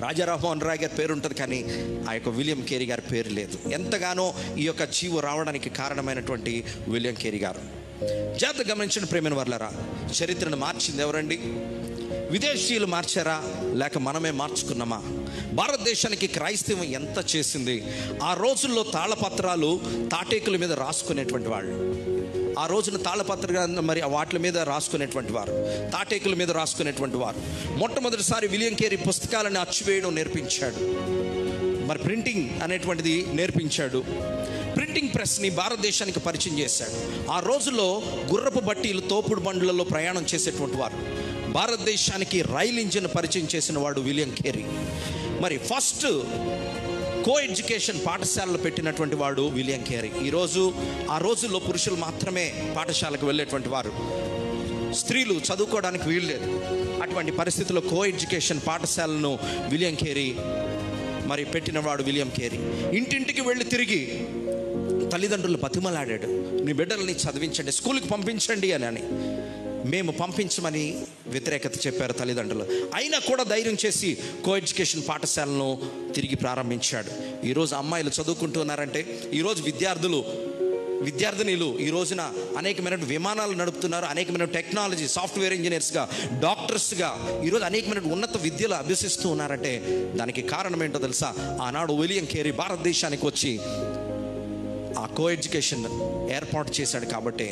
S1: రాజా రామ్మోహన్ రాయ్ గారి పేరు ఉంటుంది, కానీ ఆ యొక్క విలియం కేరీ గారి పేరు లేదు. ఎంతగానో ఈ యొక్క జీవో రావడానికి కారణమైనటువంటి విలియం కేరీ గారు. జాగ్రత్త గమనించిన ప్రేమైన వర్లరా, చరిత్రను మార్చింది ఎవరండి? విదేశీయులు మార్చారా, లేక మనమే మార్చుకున్నామా? భారతదేశానికి క్రైస్తవం ఎంత చేసింది? ఆ రోజుల్లో తాళపత్రాలు తాటేకుల మీద రాసుకునేటువంటి వాళ్ళు. ఆ రోజున తాళపత్రాలు మరి వాటి మీద రాసుకునేటువంటి వారు, తాటేకుల మీద రాసుకునేటువంటి వారు. మొట్టమొదటిసారి విలియం కేరీ పుస్తకాలను అచ్చువేయడం నేర్పించాడు. మరి ప్రింటింగ్ అనేటువంటిది నేర్పించాడు. ప్రింటింగ్ ప్రెస్ని భారతదేశానికి పరిచయం చేశాడు. ఆ రోజుల్లో గుర్రపు బట్టీలు తోపుడు బండ్లలో ప్రయాణం చేసేటువంటి వారు. భారతదేశానికి రైల్ ఇంజిన్ పరిచయం చేసిన వాడు విలియం కేరీ. మరి ఫస్ట్ కో ఎడ్యుకేషన్ పాఠశాలలు పెట్టినటువంటి వాడు విలియం కేరీ. ఆ రోజుల్లో పురుషులు మాత్రమే పాఠశాలకు వెళ్ళేటువంటి వారు, స్త్రీలు చదువుకోవడానికి వీల్లేదు. అటువంటి పరిస్థితుల్లో కో ఎడ్యుకేషన్ పాఠశాలను విలియం కేరీ మరి పెట్టినవాడు విలియం కేరీ. ఇంటింటికి వెళ్ళి తిరిగి తల్లిదండ్రులు బతిమలాడాడు, నీ బిడ్డల్ని చదివించండి, స్కూల్కి పంపించండి అని. మేము పంపించమని వ్యతిరేకత చెప్పారు తల్లిదండ్రులు. అయినా కూడా ధైర్యం చేసి కో ఎడ్యుకేషన్ పాఠశాలను తిరిగి ప్రారంభించాడు. ఈరోజు అమ్మాయిలు చదువుకుంటున్నారంటే, ఈరోజు విద్యార్థినిలు ఈ రోజున అనేకమైన విమానాలు నడుపుతున్నారు, అనేకమైన టెక్నాలజీ, సాఫ్ట్వేర్ ఇంజనీర్స్గా, డాక్టర్స్గా ఈరోజు అనేకమైన ఉన్నత విద్యలు అభ్యసిస్తూ ఉన్నారంటే దానికి కారణం ఏంటో తెలుసా? ఆనాడు విలియం కేరీ భారతదేశానికి వచ్చి ఆ కో ఎడ్యుకేషన్ ఏర్పాటు చేశాడు. కాబట్టి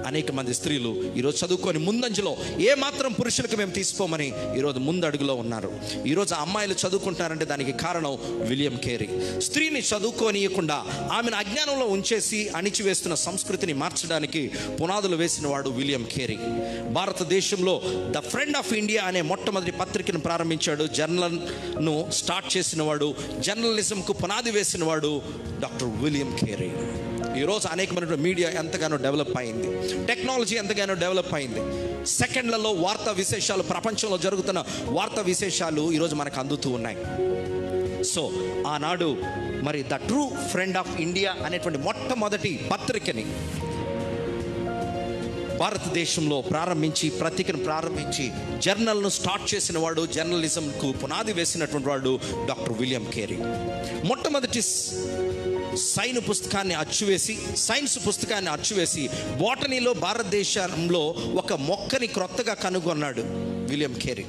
S1: అనేక మంది స్త్రీలు ఈరోజు చదువుకొని ముందంజలో ఏమాత్రం పురుషులకు మేము తీసుకోమని ఈరోజు ముందడుగులో ఉన్నారు. ఈరోజు అమ్మాయిలు చదువుకుంటున్నారంటే దానికి కారణం విలియం కేరీ. స్త్రీని చదువుకోనియకుండా ఆమెను అజ్ఞానంలో ఉంచేసి అణిచివేస్తున్న సంస్కృతిని మార్చడానికి పునాదులు వేసిన వాడు విలియం కేరీ. భారతదేశంలో ద ఫ్రెండ్ ఆఫ్ ఇండియా అనే మొట్టమొదటి పత్రికను ప్రారంభించాడు. జర్నల్ను స్టార్ట్ చేసిన వాడు, జర్నలిజంకు పునాది వేసిన వాడు డాక్టర్ విలియం కేరీ. ఈరోజు అనేకమైన మీడియా ఎంతగానో డెవలప్ అయింది, టెక్నాలజీ ఎంతగానో డెవలప్ అయింది. సెకండ్లలో వార్తా విశేషాలు, ప్రపంచంలో జరుగుతున్న వార్తా విశేషాలు ఈరోజు మనకు అందుతూ ఉన్నాయి. సో ఆనాడు మరి the true friend of India అనేటువంటి మొట్టమొదటి పత్రికని భారతదేశంలో పత్రికను ప్రారంభించి జర్నల్ను స్టార్ట్ చేసిన వాడు, జర్నలిజంకు పునాది వేసినటువంటి వాడు డాక్టర్ విలియం కేరీ. మొట్టమొదటి సైన్స్ పుస్తకాన్ని అచ్చువేసి బోటనీలో భారతదేశంలో ఒక మొక్కని క్రొత్తగా కనుగొన్నాడు విలియం కేరీ.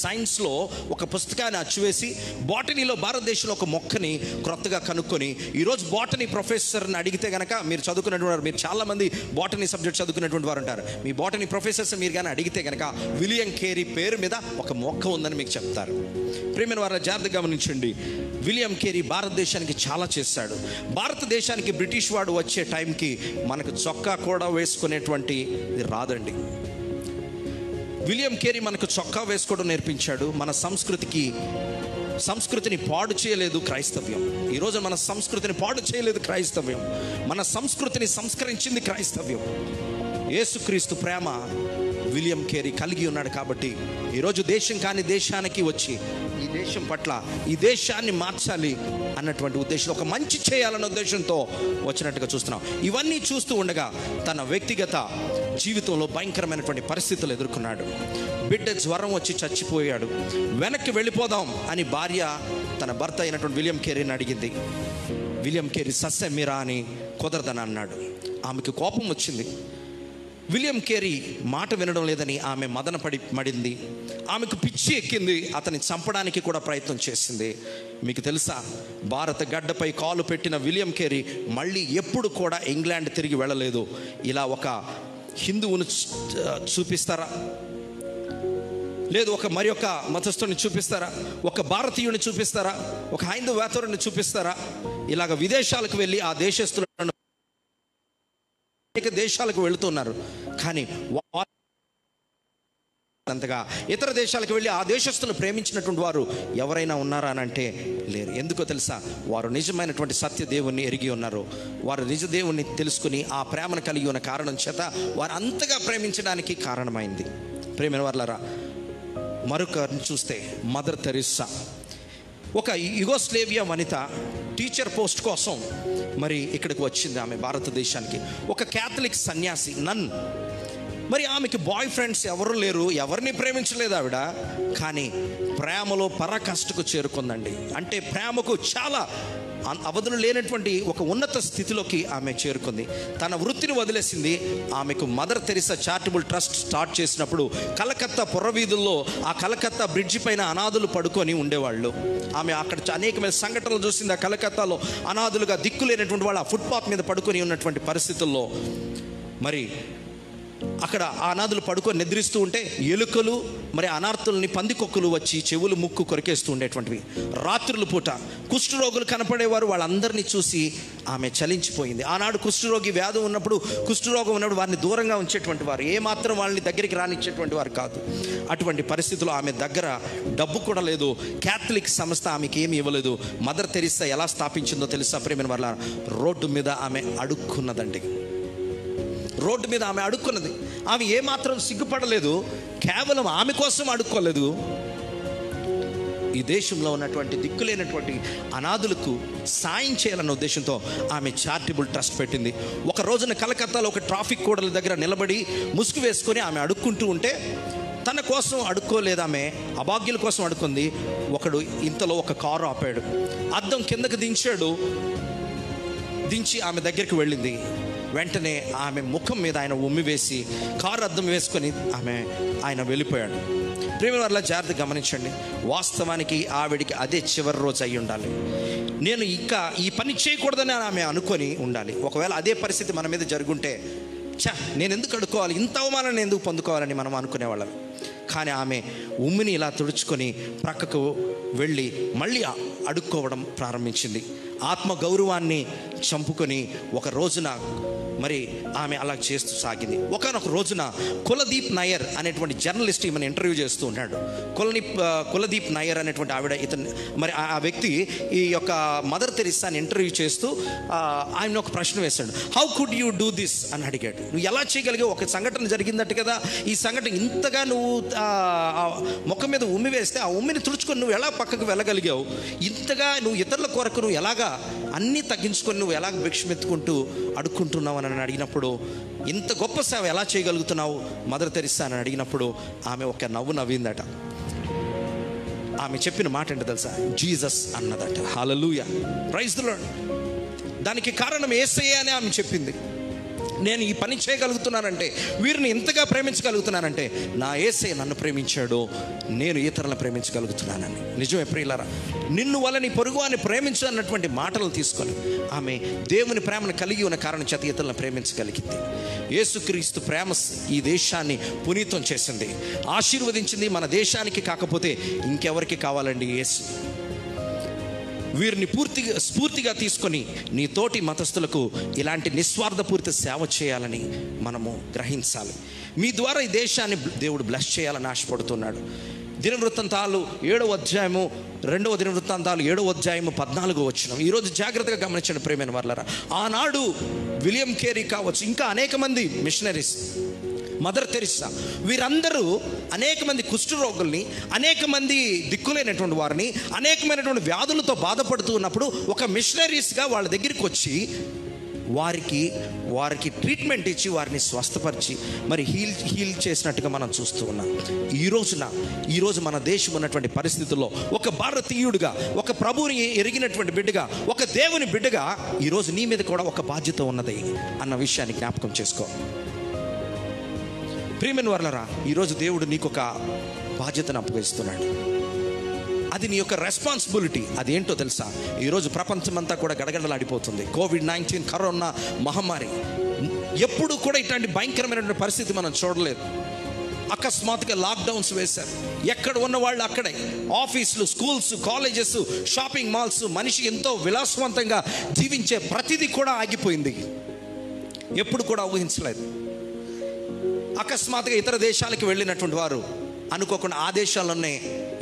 S1: సైన్స్లో ఒక పుస్తకాన్ని అచ్చువేసి బాటనీలో భారతదేశంలో ఒక మొక్కని క్రొత్తగా కనుక్కొని ఈరోజు బాటనీ ప్రొఫెసర్ని అడిగితే కనుక, మీరు చదువుకున్నటువంటి వారు, మీరు చాలామంది బాటనీ సబ్జెక్ట్ చదువుకున్నటువంటి వారు ఉంటారు, మీ బాటనీ ప్రొఫెసర్స్ మీరు కానీ అడిగితే కనుక విలియం కేరీ పేరు మీద ఒక మొక్క ఉందని మీకు చెప్తారు. ప్రియమైన వారు జాగ్రత్తగా గమనించండి. విలియం కేరీ భారతదేశానికి చాలా చేశాడు. భారతదేశానికి బ్రిటిష్ వాడు వచ్చే టైంకి మనకు చొక్కా కూడా వేసుకునేటువంటి ఇది రాదండి. విలియం కేరీ మనకు చొక్కా వేసుకోవడం నేర్పించాడు. మన సంస్కృతిని పాడు చేయలేదు క్రైస్తవ్యం. ఈరోజు మన సంస్కృతిని పాడు చేయలేదు క్రైస్తవ్యం. మన సంస్కృతిని సంస్కరించింది క్రైస్తవ్యం. యేసుక్రీస్తు ప్రేమ విలియం కేరీ కలిగి ఉన్నాడు కాబట్టి ఈరోజు దేశం కాని దేశానికి వచ్చి ఈ దేశం పట్ల, ఈ దేశాన్ని మార్చాలి అన్నటువంటి ఉద్దేశంతో, ఒక మంచి చేయాలన్న ఉద్దేశంతో వచ్చినట్టుగా చూస్తున్నాం. ఇవన్నీ చూస్తూ ఉండగా తన వ్యక్తిగత జీవితంలో భయంకరమైనటువంటి పరిస్థితులు ఎదుర్కొన్నాడు. బిడ్డ జ్వరం వచ్చి చచ్చిపోయాడు. వెనక్కి వెళ్ళిపోదాం అని భార్య తన భర్త అయినటువంటి విలియం కేరీని అడిగింది. విలియం కేరీ సస్యమిరా అని కుదరదని అన్నాడు. ఆమెకు కోపం వచ్చింది. విలియం కేరీ మాట వినడం లేదని ఆమె మడింది. ఆమెకు పిచ్చి ఎక్కింది. అతన్ని చంపడానికి కూడా ప్రయత్నం చేసింది. మీకు తెలుసా, భారత గడ్డపై కాలు పెట్టిన విలియం కేరీ మళ్ళీ ఎప్పుడు కూడా ఇంగ్లాండ్ తిరిగి వెళ్ళలేదు. ఇలా ఒక హిందువును చూపిస్తారా, లేదు మరి ఒక మతస్థుని చూపిస్తారా, ఒక భారతీయుని చూపిస్తారా, ఒక హైందవేతరుని చూపిస్తారా? ఇలాగ విదేశాలకు వెళ్ళి ఆ దేశస్తులను అనేక దేశాలకు వెళుతున్నారు. కానీ అంతగా ఇతర దేశాలకు వెళ్ళి ఆ దేశస్తులను ప్రేమించినటువంటి వారు ఎవరైనా ఉన్నారా అని అంటే లేరు. ఎందుకో తెలుసా? వారు నిజమైనటువంటి సత్య దేవుణ్ణి ఎరిగి ఉన్నారు. వారు నిజ దేవుణ్ణి తెలుసుకుని ఆ ప్రేమను కలిగి ఉన్న కారణం చేత వారు అంతగా ప్రేమించడానికి కారణమైంది. ప్రేమైన వారులారా, మరొకరిని చూస్తే మదర్ తెరెస్సా, ఒక యుగోస్లేవియా వనిత టీచర్ పోస్ట్ కోసం మరి ఇక్కడికి వచ్చింది. ఆమె భారతదేశానికి ఒక క్యాథలిక్ సన్యాసి నన్. మరి ఆమెకి బాయ్ ఫ్రెండ్స్ ఎవరు లేరు, ఎవరిని ప్రేమించలేదు ఆవిడ. కానీ ప్రేమలో పరాకాష్ఠకు చేరుకుందండి. అంటే ప్రేమకు చాలా అవధులు లేనటువంటి ఒక ఉన్నత స్థితిలోకి ఆమె చేరుకుంది. తన వృత్తిని వదిలేసింది. ఆమెకు mother Teresa charitable trust start చేసినప్పుడు కలకత్తా పురవీధుల్లో, ఆ కలకత్తా బ్రిడ్జి పైన అనాథులు పడుకొని ఉండేవాళ్ళు. ఆమె అక్కడ అనేకమైన సంఘటనలు చూసింది. ఆ కలకత్తాలో అనాథులుగా దిక్కులేనటువంటి వాళ్ళు ఆ ఫుట్పాత్ మీద పడుకొని ఉన్నటువంటి పరిస్థితుల్లో మరి అక్కడ ఆ అనాథులు పడుకొని నిద్రిస్తూ ఉంటే ఎలుకలు మరి అనార్థుల్ని పందికొక్కులు వచ్చి చెవులు ముక్కు కొరికేస్తూ ఉండేటువంటివి. రాత్రుల పూట కుష్ఠరోగులు కనపడేవారు. వాళ్ళందరినీ చూసి ఆమె చలించిపోయింది. ఆనాడు కుష్ఠరోగి వ్యాధి ఉన్నప్పుడు, కుష్ఠరోగం ఉన్నప్పుడు వారిని దూరంగా ఉంచేటువంటి వారు, ఏమాత్రం వాళ్ళని దగ్గరికి రానిచ్చేటువంటి వారు కాదు. అటువంటి పరిస్థితుల్లో ఆమె దగ్గర డబ్బు కూడా లేదు. క్యాథలిక్ సంస్థ ఆమెకి ఏమి ఇవ్వలేదు. మదర్ తెరెసా ఎలా స్థాపించిందో తెలుసా ప్రియమైన వాళ్ళ? రోడ్డు మీద ఆమె అడుక్కున్నదండి. రోడ్డు మీద ఆమె అడుక్కున్నది. ఆమె ఏమాత్రం సిగ్గుపడలేదు. కేవలం ఆమె కోసం అడుక్కోలేదు. ఈ దేశంలో ఉన్నటువంటి దిక్కులేనటువంటి అనాథులకు సాయం చేయాలన్న ఉద్దేశంతో ఆమె చారిటబుల్ ట్రస్ట్ పెట్టింది. ఒక రోజున కలకత్తాలో ఒక ట్రాఫిక్ కూడల దగ్గర నిలబడి ముసుగు వేసుకొని ఆమె అడుక్కుంటూ ఉంటే, తన కోసం అడుక్కోలేదు, ఆమె అభాగ్యుల కోసం అడుక్కుంది. ఒకడు ఇంతలో ఒక కారు ఆపాడు. అద్దం కిందకు దించి ఆమె దగ్గరికి వెళ్ళింది. వెంటనే ఆమె ముఖం మీద ఆయన ఉమ్మి వేసి కారు అద్దం వేసుకొని ఆయన వెళ్ళిపోయాడు. ప్రియమైన వారిలా జాగ్రత్తగా గమనించండి. వాస్తవానికి ఆవిడికి అదే చివరి రోజు అయి ఉండాలి. నేను ఇంకా ఈ పని చేయకూడదని ఆమె అనుకొని ఉండాలి. ఒకవేళ అదే పరిస్థితి మన మీద జరుగుంటే, నేను ఎందుకు అడుక్కోవాలి, ఇంత అవమానాన్ని ఎందుకు పొందుకోవాలని మనం అనుకునేవాళ్ళం. కానీ ఆమె ఉమ్మిని ఇలా తుడుచుకొని ప్రక్కకు వెళ్ళి మళ్ళీ అడుక్కోవడం ప్రారంభించింది. ఆత్మ గౌరవాన్ని చంపుకొని ఒక రోజున మరి ఆమె అలా చేస్తూ సాగింది. ఒకనొక రోజున కులదీప్ నాయర్ అనేటువంటి జర్నలిస్ట్ ఈమెను ఇంటర్వ్యూ చేస్తూ ఉన్నాడు. కులదీప్ నాయర్ అనేటువంటి ఇతను మరి ఆ వ్యక్తి ఈ యొక్క మదర్ తెరెసాని ఇంటర్వ్యూ చేస్తూ ఆయన ఒక ప్రశ్న వేశాడు. How could you do this అని అడిగాడు. నువ్వు ఎలా చేయగలిగావు? ఒక సంఘటన జరిగిందట్టు కదా, ఈ సంఘటన ఇంతగా నువ్వు ముఖం మీద ఉమ్మి వేస్తే ఆ ఉమ్మిని తుడుచుకొని నువ్వు ఎలా పక్కకు వెళ్ళగలిగావు? ఇంతగా నువ్వు ఇతరుల కొరకు నువ్వు ఎలాగా అన్నీ తగ్గించుకొని నువ్వు ఎలాగ భిక్షమెత్తుకుంటూ అడుక్కుంటున్నావు అని అడిగినప్పుడు, ఇంత గొప్ప సేవ ఎలా చేయగలుగుతున్నావు మదర్ తెరెసా అని అడిగినప్పుడు ఆమె ఒక నవ్వు నవ్విందట. ఆమె చెప్పిన మాట ఏంటో తెలుసా? జీసస్ అన్నదట. Hallelujah, praise the lord. దానికి కారణం యేసయ్య అని ఆమె చెప్పింది. నేను ఈ పని చేయగలుగుతున్నానంటే, వీరిని ఎంతగా ప్రేమించగలుగుతున్నానంటే, నా యేసే నన్ను ప్రేమించాడు, నేను ఇతరులను ప్రేమించగలుగుతున్నానని. నిజమే ప్రియులారా, నిన్ను వల్ల నీ పొరుగు అని ప్రేమించు అన్నటువంటి మాటలు తీసుకొని ఆమె దేవుని ప్రేమను కలిగి ఉన్న కారణం చేత ఇతరులను ప్రేమించగలిగింది. యేసుక్రీస్తు ప్రేమ ఈ దేశాన్ని పునీతం చేసింది, ఆశీర్వదించింది. మన దేశానికి కాకపోతే ఇంకెవరికి కావాలండి యేసు? వీరిని స్ఫూర్తిగా తీసుకొని నీ తోటి మతస్థులకు ఇలాంటి నిస్వార్థపూరిత సేవ చేయాలని మనము గ్రహించాలి. మీ ద్వారా ఈ దేశాన్ని దేవుడు బ్లెస్ చేయాలని ఆశపడుతున్నాడు. దినవృత్తాంతాలు 7వ అధ్యాయము, 2వ దినవృత్తాంతాలు 7వ అధ్యాయము 14వ వచనం. ఈరోజు జాగ్రత్తగా గమనించండి ప్రియమైన వారలారా. ఆనాడు విలియం కేరీ కావచ్చు, ఇంకా అనేక మంది మిషనరీస్, మదర్ తెరిసా, వీరందరూ అనేక మంది కుష్ఠరోగుల్ని, అనేక మంది దిక్కులేనటువంటి వారిని, అనేకమైనటువంటి వ్యాధులతో బాధపడుతూ ఉన్నప్పుడు ఒక మిషనరీస్గా వాళ్ళ దగ్గరికి వచ్చి వారికి ట్రీట్మెంట్ ఇచ్చి వారిని స్వస్థపరిచి మరి హీల్ చేసినట్టుగా మనం చూస్తూ ఉన్నాం. ఈరోజు మన దేశం ఉన్నటువంటి పరిస్థితుల్లో ఒక భారతీయుడిగా, ఒక ప్రభువుని ఎరిగినటువంటి బిడ్డగా, ఒక దేవుని బిడ్డగా ఈరోజు నీ మీద కూడా ఒక బాధ్యత ఉన్నది అన్న విషయాన్ని జ్ఞాపకం చేసుకో. ప్రియమైన వారలారా, ఈరోజు దేవుడు నీకు ఒక బాధ్యతను అప్పగిస్తున్నాడు. అది నీ యొక్క రెస్పాన్సిబిలిటీ. అదేంటో తెలుసా? ఈరోజు ప్రపంచమంతా కూడా గడగడలాడిపోతుంది. కోవిడ్-19 కరోనా మహమ్మారి. ఎప్పుడు కూడా ఇట్లాంటి భయంకరమైనటువంటి పరిస్థితి మనం చూడలేదు. అకస్మాత్తుగా లాక్డౌన్స్ వేశారు. ఎక్కడ ఉన్న వాళ్ళు అక్కడే. ఆఫీసులు, స్కూల్స్, కాలేజెస్, షాపింగ్ మాల్స్, మనిషి ఎంతో విలాసవంతంగా జీవించే ప్రతిదీ కూడా ఆగిపోయింది. ఎప్పుడు కూడా ఊహించలేదు. అకస్మాత్తుగా ఇతర దేశాలకు వెళ్ళినటువంటి వారు అనుకోకుండా ఆ దేశాల్లోనే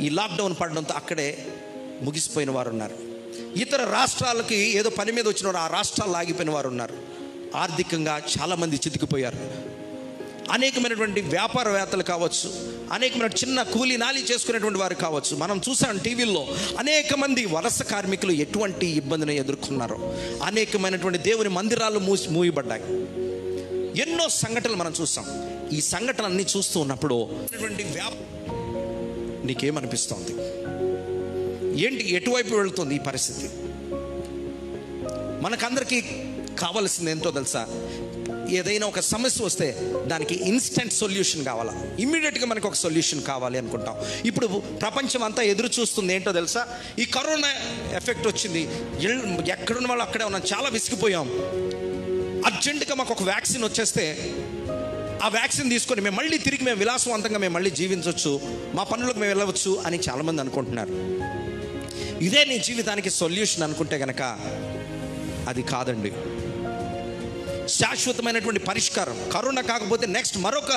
S1: ఈ లాక్డౌన్ పడడంతో అక్కడే ముగిసిపోయిన వారు ఉన్నారు. ఇతర రాష్ట్రాలకి ఏదో పని మీద వచ్చిన వారు ఆ రాష్ట్రాల్లో ఆగిపోయిన వారు ఉన్నారు. ఆర్థికంగా చాలామంది చితికిపోయారు. అనేకమైనటువంటి వ్యాపారవేత్తలు కావచ్చు, అనేకమైన చిన్న కూలీ నాలి చేసుకునేటువంటి వారు కావచ్చు. మనం చూసాం టీవీల్లో అనేక మంది వలస కార్మికులు ఎటువంటి ఇబ్బందిని ఎదుర్కొన్నారో. అనేకమైనటువంటి దేవుని మందిరాలు మూయబడ్డాయి. ఎన్నో సంఘటనలు మనం చూసాం. ఈ సంఘటనలన్నీ చూస్తూ ఉన్నప్పుడు నీకేమనిపిస్తోంది? ఏంటి, ఎటువైపు వెళుతుంది ఈ పరిస్థితి? మనకందరికీ కావాల్సింది ఏంటో తెలుసా? ఏదైనా ఒక సమస్య వస్తే దానికి ఇన్స్టెంట్ సొల్యూషన్ కావాలా, ఇమ్మీడియట్గా మనకు ఒక సొల్యూషన్ కావాలి అనుకుంటాం. ఇప్పుడు ప్రపంచం అంతా ఎదురు చూస్తుంది ఏంటో తెలుసా? ఈ కరోనా ఎఫెక్ట్ వచ్చింది, ఎక్కడున్న వాళ్ళు అక్కడే ఉన్నాం, చాలా విసిగిపోయాం. అర్జెంటుగా మాకు ఒక వ్యాక్సిన్ వచ్చేస్తే ఆ వ్యాక్సిన్ తీసుకొని మేము మళ్ళీ తిరిగి మేము విలాసవంతంగా మేము మళ్ళీ జీవించవచ్చు, మా పనులకు మేము వెళ్ళవచ్చు అని చాలామంది అనుకుంటున్నారు. ఇదే నీ జీవితానికి సొల్యూషన్ అనుకుంటే కనుక అది కాదండి. శాశ్వతమైనటువంటి పరిష్కారం కరోనా కాకపోతే నెక్స్ట్ మరొక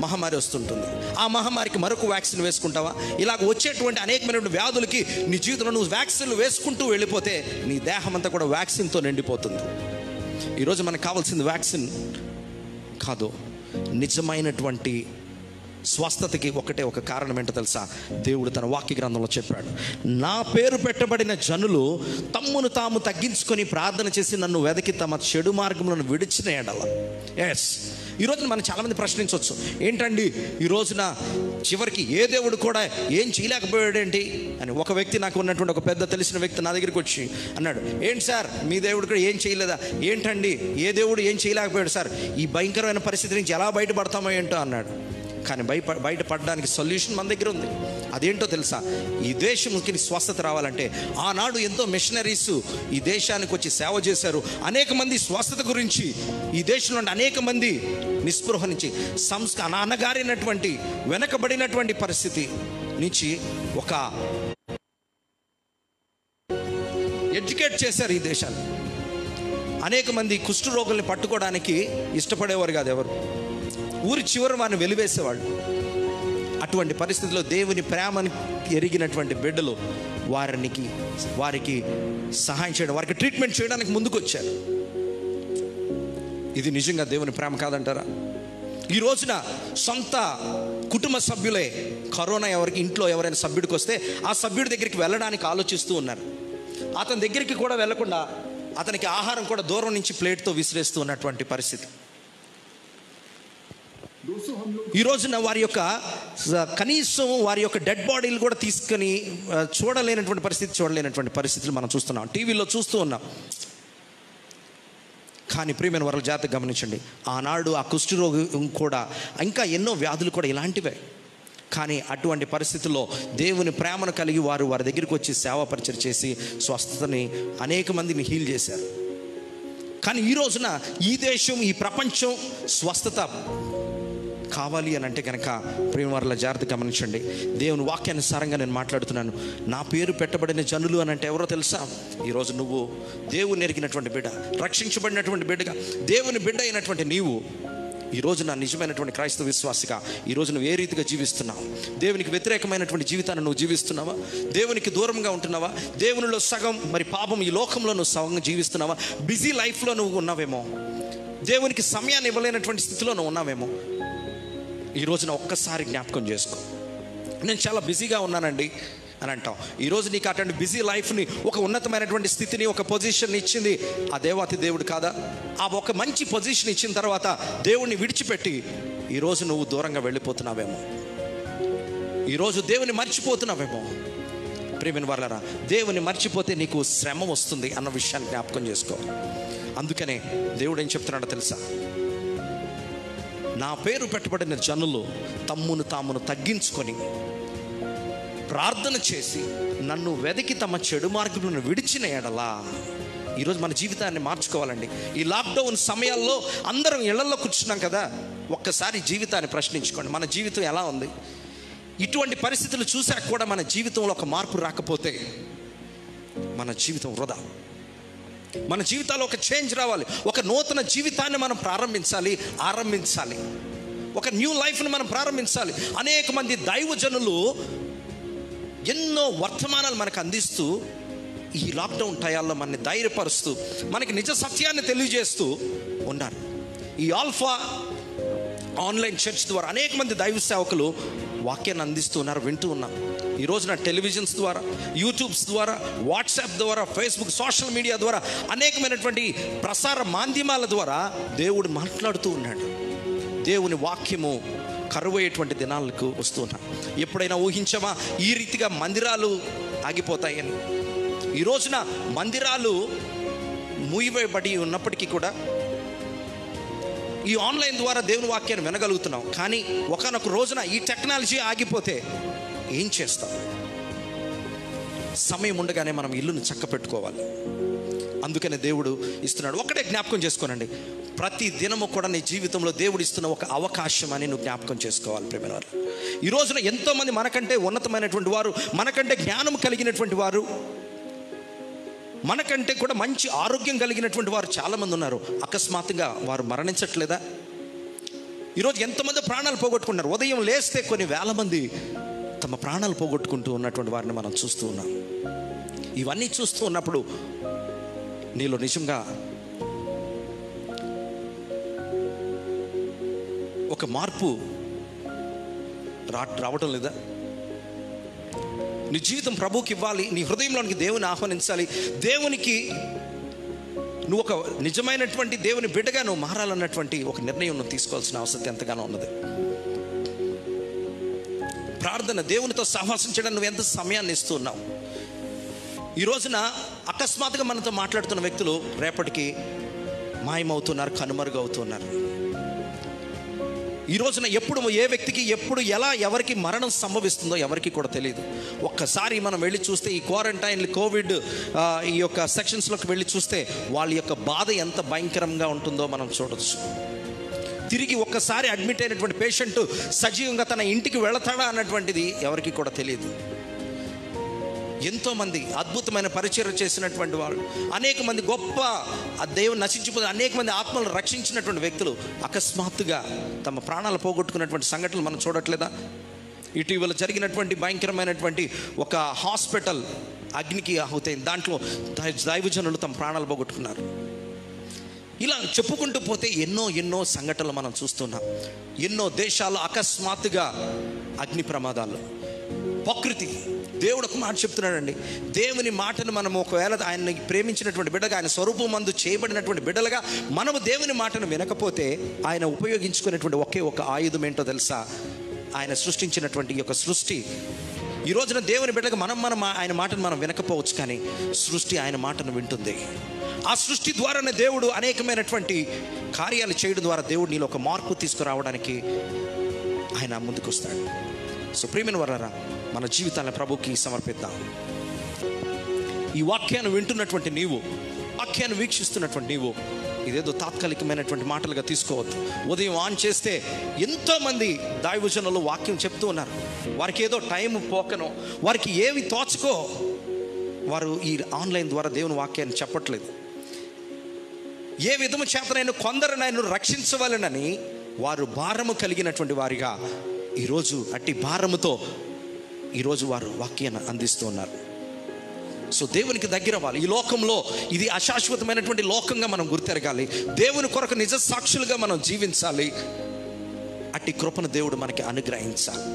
S1: మహమ్మారి వస్తుంటుంది. ఆ మహమ్మారికి మరొక వ్యాక్సిన్ వేసుకుంటావా? ఇలాగ వచ్చేటువంటి అనేకమైనటువంటి వ్యాధులకి నీ జీవితంలో నువ్వు వ్యాక్సిన్లు వేసుకుంటూ వెళ్ళిపోతే నీ దేహం అంతా కూడా వ్యాక్సిన్తో నిండిపోతుంది. ఈరోజు మనకు కావాల్సింది వ్యాక్సిన్ కాదు, నిజమైనటువంటి స్వస్థతకి ఒకటే ఒక కారణం ఏంటో తెలుసా? దేవుడు తన వాక్య గ్రంథంలో చెప్పాడు, నా పేరు పెట్టబడిన జనులు తమ్మును తాము తగ్గించుకొని ప్రార్థన చేసి నన్ను వెదకి తమ చెడు మార్గములను విడిచిన ఎడల. ఎస్, ఈరోజు మనం చాలామంది ప్రశ్నించవచ్చు, ఏంటండి ఈ రోజున చివరికి ఏ దేవుడు కూడా ఏం చేయలేకపోయాడేంటి అని. ఒక వ్యక్తి, నాకు ఉన్నటువంటి ఒక పెద్ద తెలిసిన వ్యక్తి నా దగ్గరికి వచ్చి అన్నాడు, ఏంటి సార్ మీ దేవుడు కూడా ఏం చేయలేదా? ఏంటండి ఏ దేవుడు ఏం చేయలేకపోయాడు సార్? ఈ భయంకరమైన పరిస్థితి నుంచి ఎలా బయటపడతామో ఏంటో అన్నాడు. కానీ బయటపడడానికి సొల్యూషన్ మన దగ్గర ఉంది. అదేంటో తెలుసా? ఈ దేశంకి స్వస్థత రావాలంటే ఆనాడు ఎంతో మిషనరీస్ ఈ దేశానికి వచ్చి సేవ చేశారు. అనేక మంది స్వస్థత గురించి ఈ దేశంలో అనేక మంది నిస్పృహ నుంచి అనగారినటువంటి వెనకబడినటువంటి పరిస్థితి నుంచి ఒక ఎడ్యుకేట్ చేశారు ఈ దేశాన్ని. అనేక మంది కుష్ఠరోగుల్ని పట్టుకోవడానికి ఇష్టపడేవారు కాదు ఎవరు, ఊరి చివరి వారిని వెలివేసేవాళ్ళు. అటువంటి పరిస్థితుల్లో దేవుని ప్రేమని ఎరిగినటువంటి బిడ్డలు వారికి సహాయం చేయడం, వారికి ట్రీట్మెంట్ చేయడానికి ముందుకు వచ్చారు. ఇది నిజంగా దేవుని ప్రేమ కాదంటారా? ఈ రోజున సొంత కుటుంబ సభ్యులే కరోనా ఇంట్లో ఎవరైనా సభ్యుడికి వస్తే ఆ సభ్యుడి దగ్గరికి వెళ్ళడానికి ఆలోచిస్తూ ఉన్నారు. అతని దగ్గరికి కూడా వెళ్లకుండా అతనికి ఆహారం కూడా దూరం నుంచి ప్లేట్తో విసిరేస్తూ ఉన్నటువంటి పరిస్థితి. ఈ రోజున కనీసం వారి యొక్క డెడ్ బాడీలు కూడా తీసుకొని చూడలేనటువంటి పరిస్థితులు మనం చూస్తున్నాం, టీవీలో చూస్తూ ఉన్నాం. కానీ ప్రియమైన వారి జాగ్రత్తగా గమనించండి, ఆనాడు ఆ కుష్ఠరోగం కూడా, ఇంకా ఎన్నో వ్యాధులు కూడా ఇలాంటివే. కానీ అటువంటి పరిస్థితుల్లో దేవుని ప్రేమను కలిగి వారి దగ్గరికి వచ్చి సేవా పరిచయం చేసి స్వస్థతని అనేక మందిని హీల్ చేశారు. కానీ ఈ రోజున ఈ దేశం, ఈ ప్రపంచం స్వస్థత కావాలి అని అంటే కనుక ప్రేమ వారిల జాగ్రత్త గమనించండి. దేవుని వాక్యానుసారంగా నేను మాట్లాడుతున్నాను. నా పేరు పెట్టబడిన జనులు అని అంటే ఎవరో తెలుసా? ఈరోజు నువ్వు దేవుని ఎరిగినటువంటి బిడ్డ, రక్షించబడినటువంటి బిడ్డగా, దేవుని బిడ్డ అయినటువంటి నీవు ఈరోజు నా నిజమైనటువంటి క్రైస్తవ విశ్వాసిగా ఈరోజు నువ్వు ఏ రీతిగా జీవిస్తున్నావు? దేవునికి వ్యతిరేకమైనటువంటి జీవితాన్ని నువ్వు జీవిస్తున్నావా? దేవునికి దూరంగా ఉంటున్నావా? దేవునిలో సగం, మరి పాపం ఈ లోకంలో నువ్వు సగం జీవిస్తున్నావా? బిజీ లైఫ్లో నువ్వు ఉన్నావేమో, దేవునికి సమయాన్ని ఇవ్వలేనటువంటి స్థితిలో నువ్వు ఉన్నావేమో. ఈ రోజున ఒక్కసారి జ్ఞాపకం చేసుకో. నేను చాలా బిజీగా ఉన్నానండి అని అంటాం. ఈరోజు నీకు అటువంటి బిజీ లైఫ్ని, ఒక ఉన్నతమైనటువంటి స్థితిని, ఒక పొజిషన్ ఇచ్చింది ఆ దేవాతి దేవుడు కాదా? ఆ ఒక మంచి పొజిషన్ ఇచ్చిన తర్వాత దేవుణ్ణి విడిచిపెట్టి ఈరోజు నువ్వు దూరంగా వెళ్ళిపోతున్నావేమో, ఈరోజు దేవుని మర్చిపోతున్నావేమో. ప్రియమైన వారలారా, దేవుని మర్చిపోతే నీకు శ్రమ వస్తుంది అన్న విషయాన్ని జ్ఞాపకం చేసుకో. అందుకనే దేవుడు ఏం చెప్తున్నాడో తెలుసా? నా పేరు పెట్టబడిన జనులు తమ్మును తామును తగ్గించుకొని ప్రార్థన చేసి నన్ను వెతికి తమ చెడు మార్గములను విడిచిన ఎడలా. ఈరోజు మన జీవితాన్ని మార్చుకోవాలండి. ఈ లాక్డౌన్ సమయాల్లో అందరం ఇళ్లలో కూర్చున్నాం కదా, ఒక్కసారి జీవితాన్ని ప్రశ్నించుకోండి. మన జీవితం ఎలా ఉంది? ఇటువంటి పరిస్థితులు చూశాక కూడా మన జీవితంలో ఒక మార్పు రాకపోతే మన జీవితం వృధా. మన జీవితాల్లో ఒక చేంజ్ రావాలి. ఒక నూతన జీవితాన్ని మనం ఆరంభించాలి. ఒక న్యూ లైఫ్ని మనం ప్రారంభించాలి. అనేక మంది దైవజనులు ఎన్నో వర్తమానాలు మనకు అందిస్తూ ఈ లాక్డౌన్ టయాల్లో మనని ధైర్యపరుస్తూ, మనకి నిజ సత్యాన్ని తెలియజేస్తూ ఉన్నారు. ఈ ఆల్ఫా ఆన్లైన్ చర్చ్ ద్వారా అనేక మంది దైవ సేవకులు వాక్యాన్ని అందిస్తూ ఉన్నారు, వింటూ ఉన్నాం. ఈ రోజున టెలివిజన్స్ ద్వారా, యూట్యూబ్స్ ద్వారా, వాట్సాప్ ద్వారా, ఫేస్బుక్, సోషల్ మీడియా ద్వారా, అనేకమైనటువంటి ప్రసార మాధ్యమాల ద్వారా దేవుడు మాట్లాడుతూ ఉన్నాడు. దేవుని వాక్యము కరువయ్యేటువంటి దినాలకు వస్తూ ఉన్నాం. ఎప్పుడైనా ఊహించామా ఈ రీతిగా మందిరాలు ఆగిపోతాయని? ఈ రోజున మందిరాలు మూయబడి ఉన్నప్పటికీ కూడా ఈ ఆన్లైన్ ద్వారా దేవుని వాక్యాన్ని వినగలుగుతున్నాం. కానీ ఒకనొక రోజున ఈ టెక్నాలజీ ఆగిపోతే ఏం చేస్తాం? సమయం ఉండగానే మనం ఇల్లును చక్కపెట్టుకోవాలి. అందుకనే దేవుడు ఇస్తున్నాడు. ఒకటే జ్ఞాపకం చేసుకోనండి, ప్రతి దినము కూడా నీ జీవితంలో దేవుడు ఇస్తున్న ఒక అవకాశం అని నువ్వు జ్ఞాపకం చేసుకోవాలి. ప్రేమైన వారు, ఈ రోజున ఎంతోమంది మనకంటే ఉన్నతమైనటువంటి వారు, మనకంటే జ్ఞానం కలిగినటువంటి వారు, మనకంటే కూడా మంచి ఆరోగ్యం కలిగినటువంటి వారు చాలామంది ఉన్నారు. అకస్మాత్తుగా వారు మరణించట్లేదా? ఈరోజు ఎంతమంది ప్రాణాలు పోగొట్టుకుంటున్నారు. ఉదయం లేస్తే కొన్ని వేల మంది తమ ప్రాణాలు పోగొట్టుకుంటూ ఉన్నటువంటి వారిని మనం చూస్తూ ఉన్నాం. ఇవన్నీ చూస్తూ ఉన్నప్పుడు నీలో నిజంగా ఒక మార్పు రావటం లేదా? నీ జీవితం ప్రభువుకి ఇవ్వాలి. నీ హృదయంలోనికి దేవుని ఆహ్వానించాలి. దేవునికి నువ్వు ఒక నిజమైనటువంటి దేవుని బిడ్డగా నువ్వు మారాలన్నటువంటి ఒక నిర్ణయం నువ్వు తీసుకోవాల్సిన అవసరం ఎంతగానో ఉన్నది. ప్రార్థన, దేవునితో సహవాసం చేయడానికి నువ్వు ఎంత సమయాన్ని ఇస్తూ ఉన్నావు? ఈ రోజున అకస్మాత్తుగా మనతో మాట్లాడుతున్న వ్యక్తులు రేపటికి మాయమవుతున్నారు, కనుమరుగవుతున్నారు. ఈ రోజున ఎప్పుడు ఏ వ్యక్తికి ఎప్పుడు ఎలా ఎవరికి మరణం సంభవిస్తుందో ఎవరికి కూడా తెలియదు. ఒక్కసారి మనం వెళ్ళి చూస్తే ఈ క్వారంటైన్, కోవిడ్ ఈ యొక్క సెక్షన్స్లోకి వెళ్ళి చూస్తే వాళ్ళ యొక్క బాధ ఎంత భయంకరంగా ఉంటుందో మనం చూడవచ్చు. తిరిగి ఒక్కసారి అడ్మిట్ అయినటువంటి పేషెంట్ సజీవంగా తన ఇంటికి వెళతాడా అన్నటువంటిది ఎవరికి కూడా తెలియదు. ఎంతోమంది అద్భుతమైన పరిచర్య చేసినటువంటి వాళ్ళు, అనేక మంది గొప్ప దేవుని నశించిపోతే అనేక మంది ఆత్మలను రక్షించినటువంటి వ్యక్తులు అకస్మాత్తుగా తమ ప్రాణాలు పోగొట్టుకున్నటువంటి సంఘటనలు మనం చూడట్లేదా? ఇటీవల జరిగినటువంటి భయంకరమైనటువంటి ఒక హాస్పిటల్ అగ్నికి ఆహుతైంది. దాంట్లో దైవజనులు తమ ప్రాణాలు పోగొట్టుకున్నారు. ఇలా చెప్పుకుంటూ పోతే ఎన్నో ఎన్నో సంఘటనలు మనం చూస్తున్నాం. ఎన్నో దేశాల్లో అకస్మాత్తుగా అగ్ని ప్రమాదాలు. ప్రకృతి దేవుడు ఒక మాట చెప్తున్నాడండి, దేవుని మాటను మనం ఒకవేళ ఆయన్ని ప్రేమించినటువంటి బిడ్డగా, ఆయన స్వరూపం మందు చేయబడినటువంటి బిడ్డలుగా మనము దేవుని మాటను వినకపోతే ఆయన ఉపయోగించుకునేటువంటి ఒకే ఒక ఆయుధం ఏంటో తెలుసా? ఆయన సృష్టించినటువంటి ఈ యొక్క సృష్టి. ఈ రోజున దేవుని బిడ్డగా మనం ఆయన మాటను మనం వినకపోవచ్చు, కానీ సృష్టి ఆయన మాటను వింటుంది. ఆ సృష్టి ద్వారానే దేవుడు అనేకమైనటువంటి కార్యాలు చేయడం ద్వారా దేవుడు నీలో ఒక మార్పు తీసుకురావడానికి ఆయన ముందుకు వస్తాడు. సో ప్రియమైన వారలారా, మన జీవితాలను ప్రభుకి సమర్పిద్దాం. ఈ వాక్యాన్ని వింటున్నటువంటి నీవు, వాక్యాన్ని వీక్షిస్తున్నటువంటి నీవు, ఇదేదో తాత్కాలికమైనటువంటి మాటలుగా తీసుకోవద్దు. ఉదయం ఆన్ చేస్తే ఎంతోమంది దైవజనులు వాక్యం చెప్తూ ఉన్నారు. వారికి ఏదో టైం పోకనో, వారికి ఏవి తోచుకో వారు ఈ ఆన్లైన్ ద్వారా దేవుని వాక్యాన్ని చెప్పట్లేదు. ఏ విధము చేతనైనా కొందరినైనా రక్షించవాలనని వారు భారము కలిగినటువంటి వారిగా ఈరోజు అట్టి భారముతో ఈరోజు వారు వాక్యాన్ని అందిస్తూ ఉన్నారు. సో దేవునికి దగ్గర అవ్వాలి. ఈ లోకంలో ఇది అశాశ్వతమైనటువంటి లోకంగా మనం గుర్తెరగాలి. దేవుని కొరకు నిజ సాక్షులుగా మనం జీవించాలి. అట్టి కృపను దేవుడు మనకి అనుగ్రహించాలి.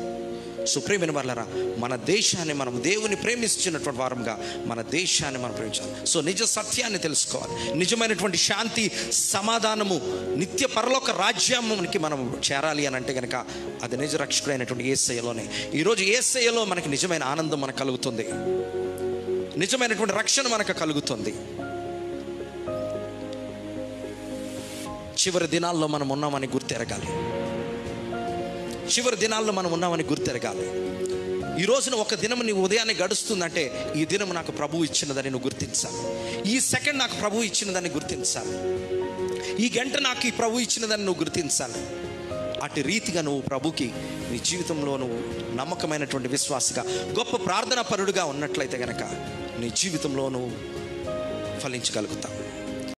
S1: సో ప్రియమైన వారలారా, మన దేశాన్ని మనం దేవుని ప్రేమించినటువంటి వారంగా మన దేశాన్ని మనం ప్రేమించాలి. సో నిజ సత్యాన్ని తెలుసుకోవాలి. నిజమైనటువంటి శాంతి, సమాధానము, నిత్య పరలోక రాజ్యానికి మనం చేరాలి అని అంటే కనుక అది నిజ రక్షకుడైనటువంటి యేసయ్యలోనే. ఈరోజు యేసయ్యలో మనకి నిజమైన ఆనందం మనకు కలుగుతుంది, నిజమైనటువంటి రక్షణ మనకు కలుగుతుంది. చివరి దినాల్లో మనం ఉన్నామని గుర్తెరగాలి. చివరి దినాల్లో మనం ఉన్నామని గుర్తెరగాలి. ఈ రోజున ఒక దినం నీ ఉదయాన్నే గడుస్తుందంటే ఈ దినం నాకు ప్రభువు ఇచ్చినదని నువ్వు గుర్తించాలి. ఈ సెకండ్ నాకు ప్రభువు ఇచ్చినదని గుర్తించాలి. ఈ గంట నాకు ఈ ప్రభువు ఇచ్చినదని నువ్వు గుర్తించాలి. అటు రీతిగా నువ్వు ప్రభుకి నీ జీవితంలో నువ్వు నమ్మకమైనటువంటి విశ్వాసగా, గొప్ప ప్రార్థనా పరుడుగా ఉన్నట్లయితే గనక నీ జీవితంలో నువ్వు ఫలించగలుగుతావు.